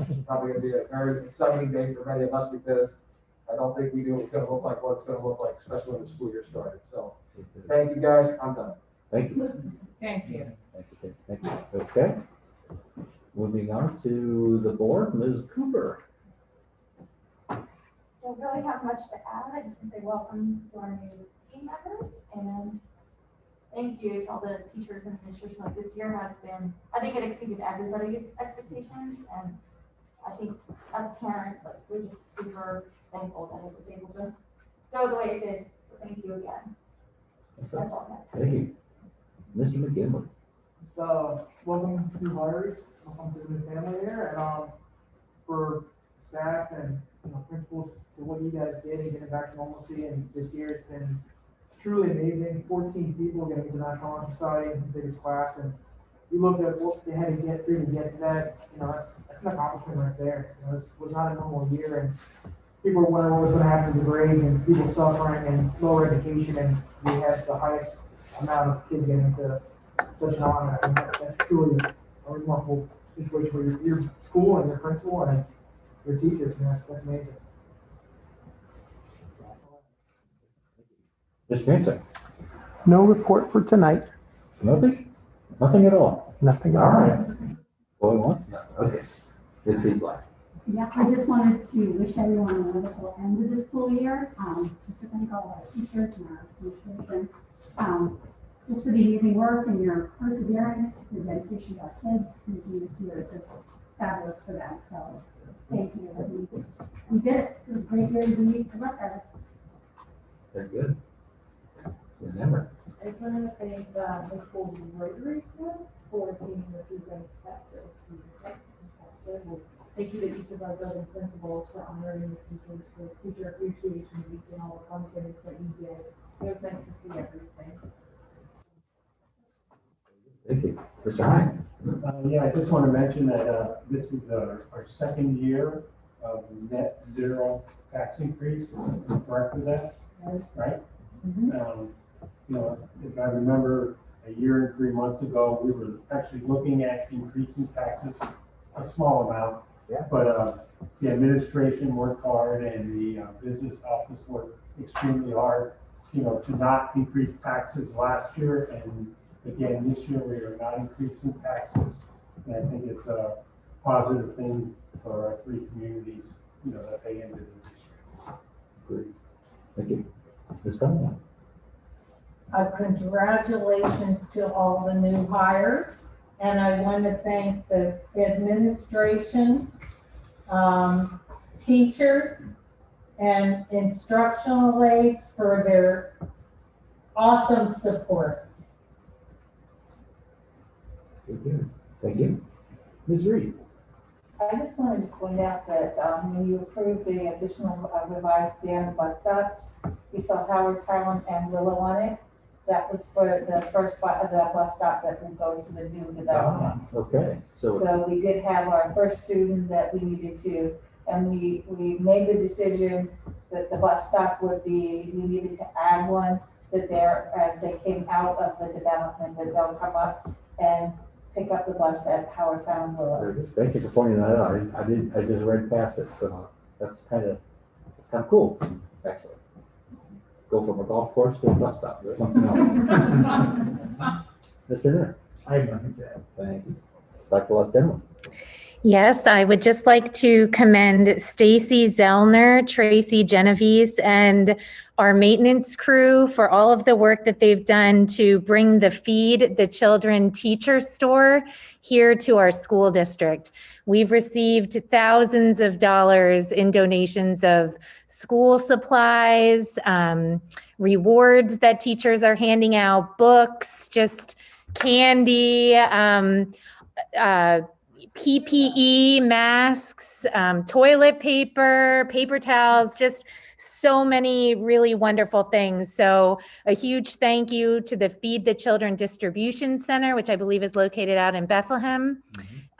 It's probably going to be a very exciting day for many of us because I don't think we knew it was going to look like what it's going to look like, especially when the school year started. So thank you guys. I'm done. Thank you. Thank you. Thank you. Okay. Moving on to the board, Ms. Cooper. Don't really have much to add. I just want to say welcome to our new team members and thank you to all the teachers and administration. Like this year has been, I think it exceeded everybody's expectations, and I think as a parent, like we're just super thankful that it was able to go the way it did. So thank you again. That's all I have. Thank you. Mr. McGinley. So welcome to Larry's, welcome to the new family here, and for staff and principals for what you guys did and getting back to normalcy. And this year it's been truly amazing. 14 people getting into the National Honor Society in the biggest class, and you look at what they had to get through to get to that. That's an accomplishment right there. It was not a normal year, and people were wondering what was going to happen to the grades and people suffering and lower education, and we had the highest amount of kids getting into such an honor. And that's truly a remarkable situation for your school and your principal and your teachers, and that's amazing. Ms. Granson. No report for tonight. Nothing? Nothing at all? Nothing at All all. right. Going once? Okay. This is like. Yeah, I just wanted to wish everyone a wonderful end of the school year. Just to thank all our teachers and our administration, just for the amazing work and your perseverance, your dedication to our kids, making this year just fabulous for them. So thank you. We did it. It was a great year indeed. Good luck, guys. Very good. Remember. I just wanted to thank the school's Rotary Club for being the food bank steps. Thank you to each of our building principals for honoring the teachers for Teacher Appreciation Week and all the fun things that you did. It was nice to see everything. Thank you. Mr. Hine. Yeah, I just want to mention that this is our second year of net zero tax increase. Correct with that? Right? Mm-hmm. If I remember a year and 3 months ago, we were actually looking at increasing taxes a small amount. Yeah. But the administration worked hard and the business office worked extremely hard, to not increase taxes last year. And again, this year we are not increasing taxes. And I think it's a positive thing for our three communities, that they ended this year. Great. Thank you. Ms. Cunningham. Congratulations to all the new hires. And I want to thank the administration, teachers, and instructional aides for their awesome support. Thank you. Ms. Reed? I just wanted to point out that when you approved the additional revised ban of bus stops, you saw Howard Town and Willow on it. That was for the first the bus stop that will go to the new development. Okay. So we did have our first student that we needed to, and we made the decision that the bus stop would be, we needed to add one, that there, as they came out of the development, that they'll come up and pick up the bus at Howard Town Willow. Very good. Thank you for pointing that out. I just read past it, so that's kind of cool, actually. Go from a golf course to a bus stop. That's something else. Mr. Nur? I have nothing to add. Thank you. Dr. Lestenman? Yes, I would just like to commend Stacy Zellner, Tracy Genovese, and our maintenance crew for all of the work that they've done to bring the Feed the Children teacher store here to our school district. We've received thousands of dollars in donations of school supplies, rewards that teachers are handing out, books, just candy, PPE, masks, toilet paper, paper towels, just so many really wonderful things. So a huge thank you to the Feed the Children Distribution Center, which I believe is located out in Bethlehem.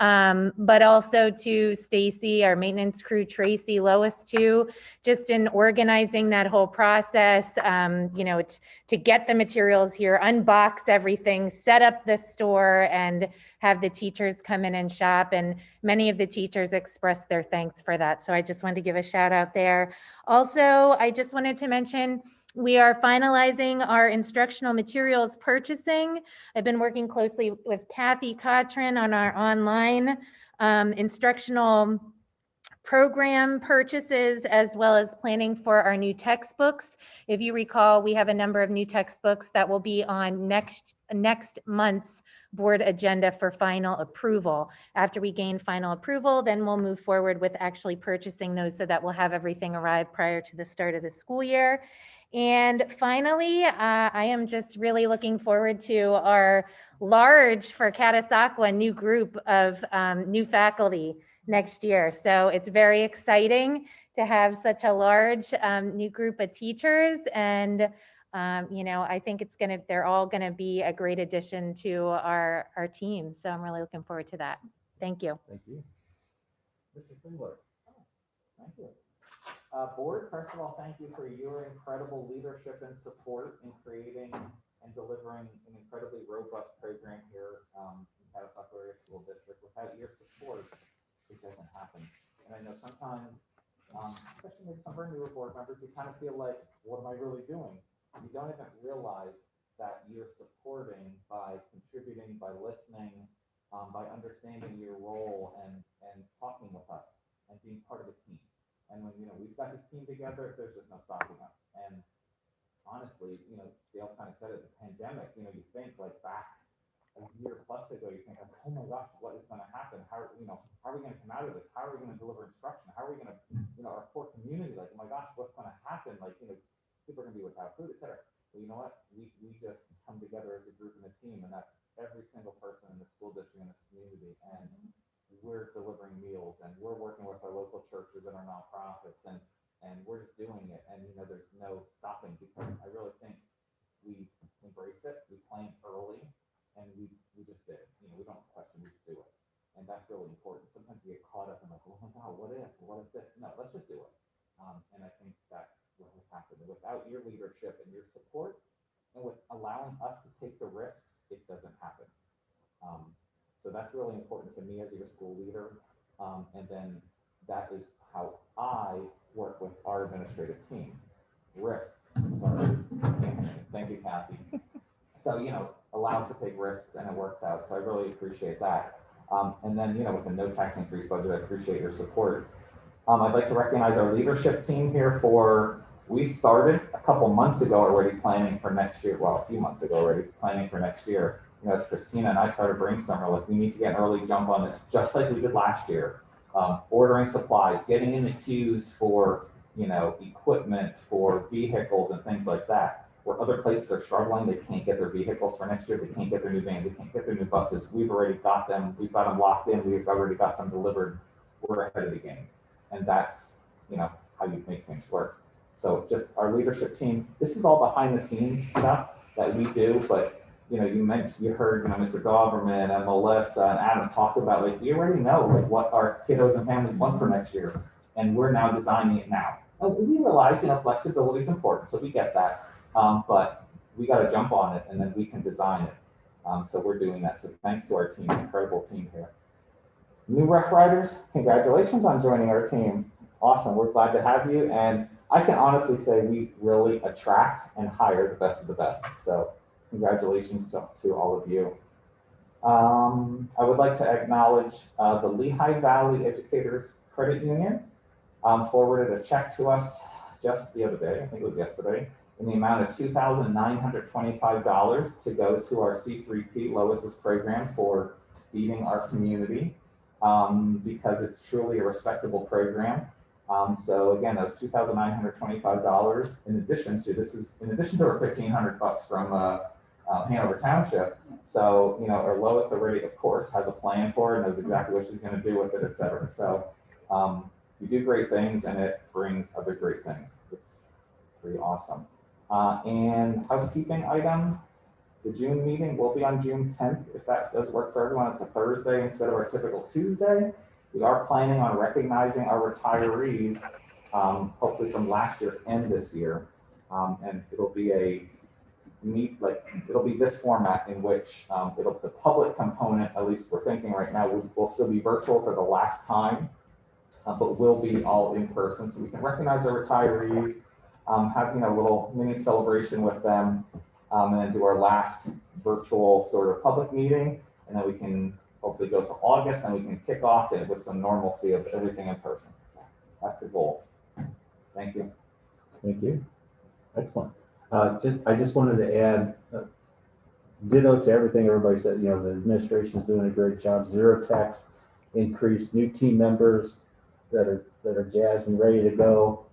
But also to Stacy, our maintenance crew, Tracy, Lois too, just in organizing that whole process, you know, to get the materials here, unbox everything, set up the store, and have the teachers come in and shop. And many of the teachers expressed their thanks for that. So I just wanted to give a shout out there. Also, I just wanted to mention, we are finalizing our instructional materials purchasing. I've been working closely with Catty on our online instructional program purchases, as well as planning for our new textbooks. If you recall, we have a number of new textbooks that will be on next month's board agenda for final approval. After we gain final approval, then we'll move forward with actually purchasing those so that we'll have everything arrive prior to the start of the school year. And finally, I am just really looking forward to our large for Catasauqua new group of new faculty next year. So it's very exciting to have such a large new group of teachers. And, you know, I think they're all gonna be a great addition to our team. So I'm really looking forward to that. Thank you. Thank you. Mr. Spindler? Thank you. Board, first of all, thank you for your incredible leadership and support in creating and delivering an incredibly robust program here in Catasauqua Area School District. Without your support, it doesn't happen. And I know sometimes, especially maybe some of our newer board members, you kind of feel like, what am I really doing? You don't even realize that you're supporting by contributing, by listening, by understanding your role and talking with us and being part of a team. And when, you know, we've got this team together, there's just no stopping us. And honestly, you know, Dale kind of said it, the pandemic, you know, you think like back a year plus ago, you think, like, oh my gosh, what is going to happen? How are we going to come out of this? How are we going to deliver instruction? How are we going to, you know, our core community, like, oh my gosh, what's going to happen? Like, you know, people are going to be without food, et cetera. Well, you know what? We just come together as a group and a team, and that's every single person in the school district and this community. And we're delivering meals, and we're working with our local churches and our nonprofits, and we're just doing it. And, you know, there's no stopping, because I really think we embrace it, we plan early, and we just did it. You know, we don't question, we just do it. And that's really important. Sometimes you get caught up in like, oh my God, what if this? No, let's just do it. And I think that's what has happened. Without your leadership and your support, and with allowing us to take the risks, it doesn't happen. So that's really important to me as your school leader. And then that is how I work with our administrative team. Risks, sorry. Thank you, Catty. So, you know, allow us to take risks, and it works out. So I really appreciate that. And then, you know, with the no tax increase budget, I appreciate your support. I'd like to recognize our leadership team here for we started a couple months ago already planning for next year. Well, a few months ago already planning for next year. You know, as Christina and I started brainstorming, like we need to get an early jump on this, just like we did last year. Ordering supplies, getting in the queues for, you know, equipment, for vehicles and things like that. Where other places are struggling, they can't get their vehicles for next year, they can't get their new vans, they can't get their new buses. We've already got them locked in, we've already got some delivered. We're ahead of the game. And that's, you know, how you make things work. So just our leadership team, this is all behind the scenes stuff that we do, but you know, you heard, you know, Mr. Doberman and Melissa and Adam talk about, like, we already know like what our kiddos and families want for next year, and we're now designing it now. And we realize, you know, flexibility is important, so we get that, but we got to jump on it, and then we can design it. So we're doing that. So thanks to our team, incredible team here. New Rough Riders, congratulations on joining our team. Awesome, we're glad to have you, and I can honestly say we really attract and hire the best of the best. So congratulations to all of you. I would like to acknowledge the Lehigh Valley Educators Credit Union forwarded a check to us just the other day, I think it was yesterday, in the amount of $2,925 to go to our C3P Lois's program for feeding our community, because it's truly a respectable program. So again, those $2,925 in addition to our $1,500 from Hanover Township. So, you know, our Lois already, of course, has a plan for it, knows exactly what she's going to do with it, et cetera. So you do great things, and it brings other great things. It's pretty awesome. And housekeeping item, the June meeting will be on June 10th, if that does work for everyone. It's a Thursday instead of our typical Tuesday. We are planning on recognizing our retirees, hopefully from last year and this year. And it'll be it'll be this format in which the public component, at least we're thinking right now, will still be virtual for the last time, but will be all in person. So we can recognize our retirees, have, you know, a little mini celebration with them, and then do our last virtual sort of public meeting. And then we can hopefully go to August, and we can kick off it with some normalcy of everything in person. So that's the goal. Thank you. Thank you. Excellent. I just wanted to add, ditto to everything everybody said. You know, the administration is doing a great job. Zero tax increase, new team members that are jazzed and ready to go.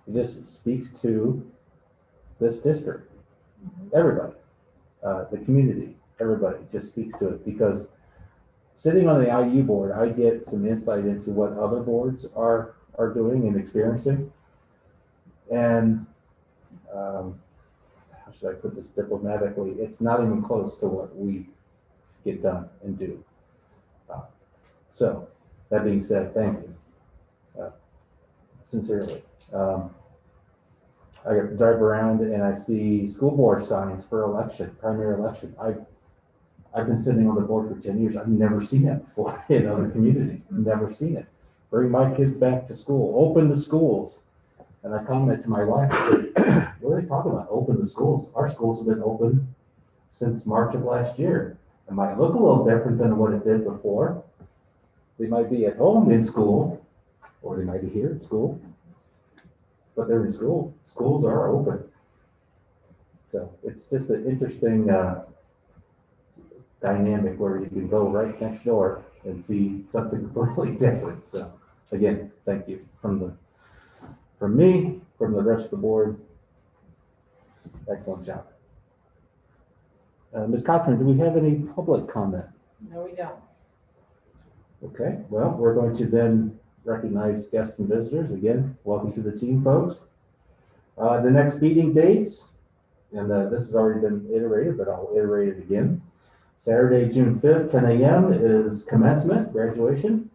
It just speaks to this district. Everybody, the community, everybody just speaks to it, because sitting on the IU board, I get some insight into what other boards are doing and experiencing. And how should I put this diplomatically? It's not even close to what we get done and do. So that being said, thank you. Sincerely. I drive around and I see school board signs for election, primary election. I've been sitting on the board for 10 years. I've never seen that before in other communities. Never seen it. Bring my kids back to school, open the schools. And I commented to my wife, I said, what are they talking about? Open the schools. Our schools have been open since March of last year. It might look a little different than what it did before. They might be at home in school, or they might be here at school, but they're in school. Schools are open. So it's just an interesting dynamic where you can go right next door and see something completely different. So again, thank you from me, from the rest of the board. Excellent job. Ms. Cochran, do we have any public comment? No, we don't. Okay, well, we're going to then recognize guests and visitors. Again, welcome to the team, folks. The next meeting dates, and this has already been iterated, but I'll iterate it again. Saturday, June 5th, 10 a.m. is commencement, graduation.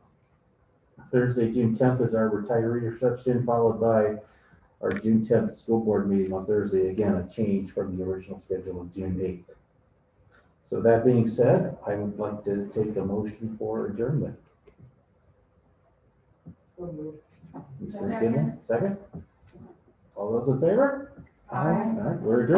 Thursday, June 10th is our retiree reception, followed by our June 10th school board meeting on Thursday. Again, a change from the original schedule of June 8th. So that being said, I would like to take a motion for adjournment. Second. All those in favor? Aye. All right, we're adjourned.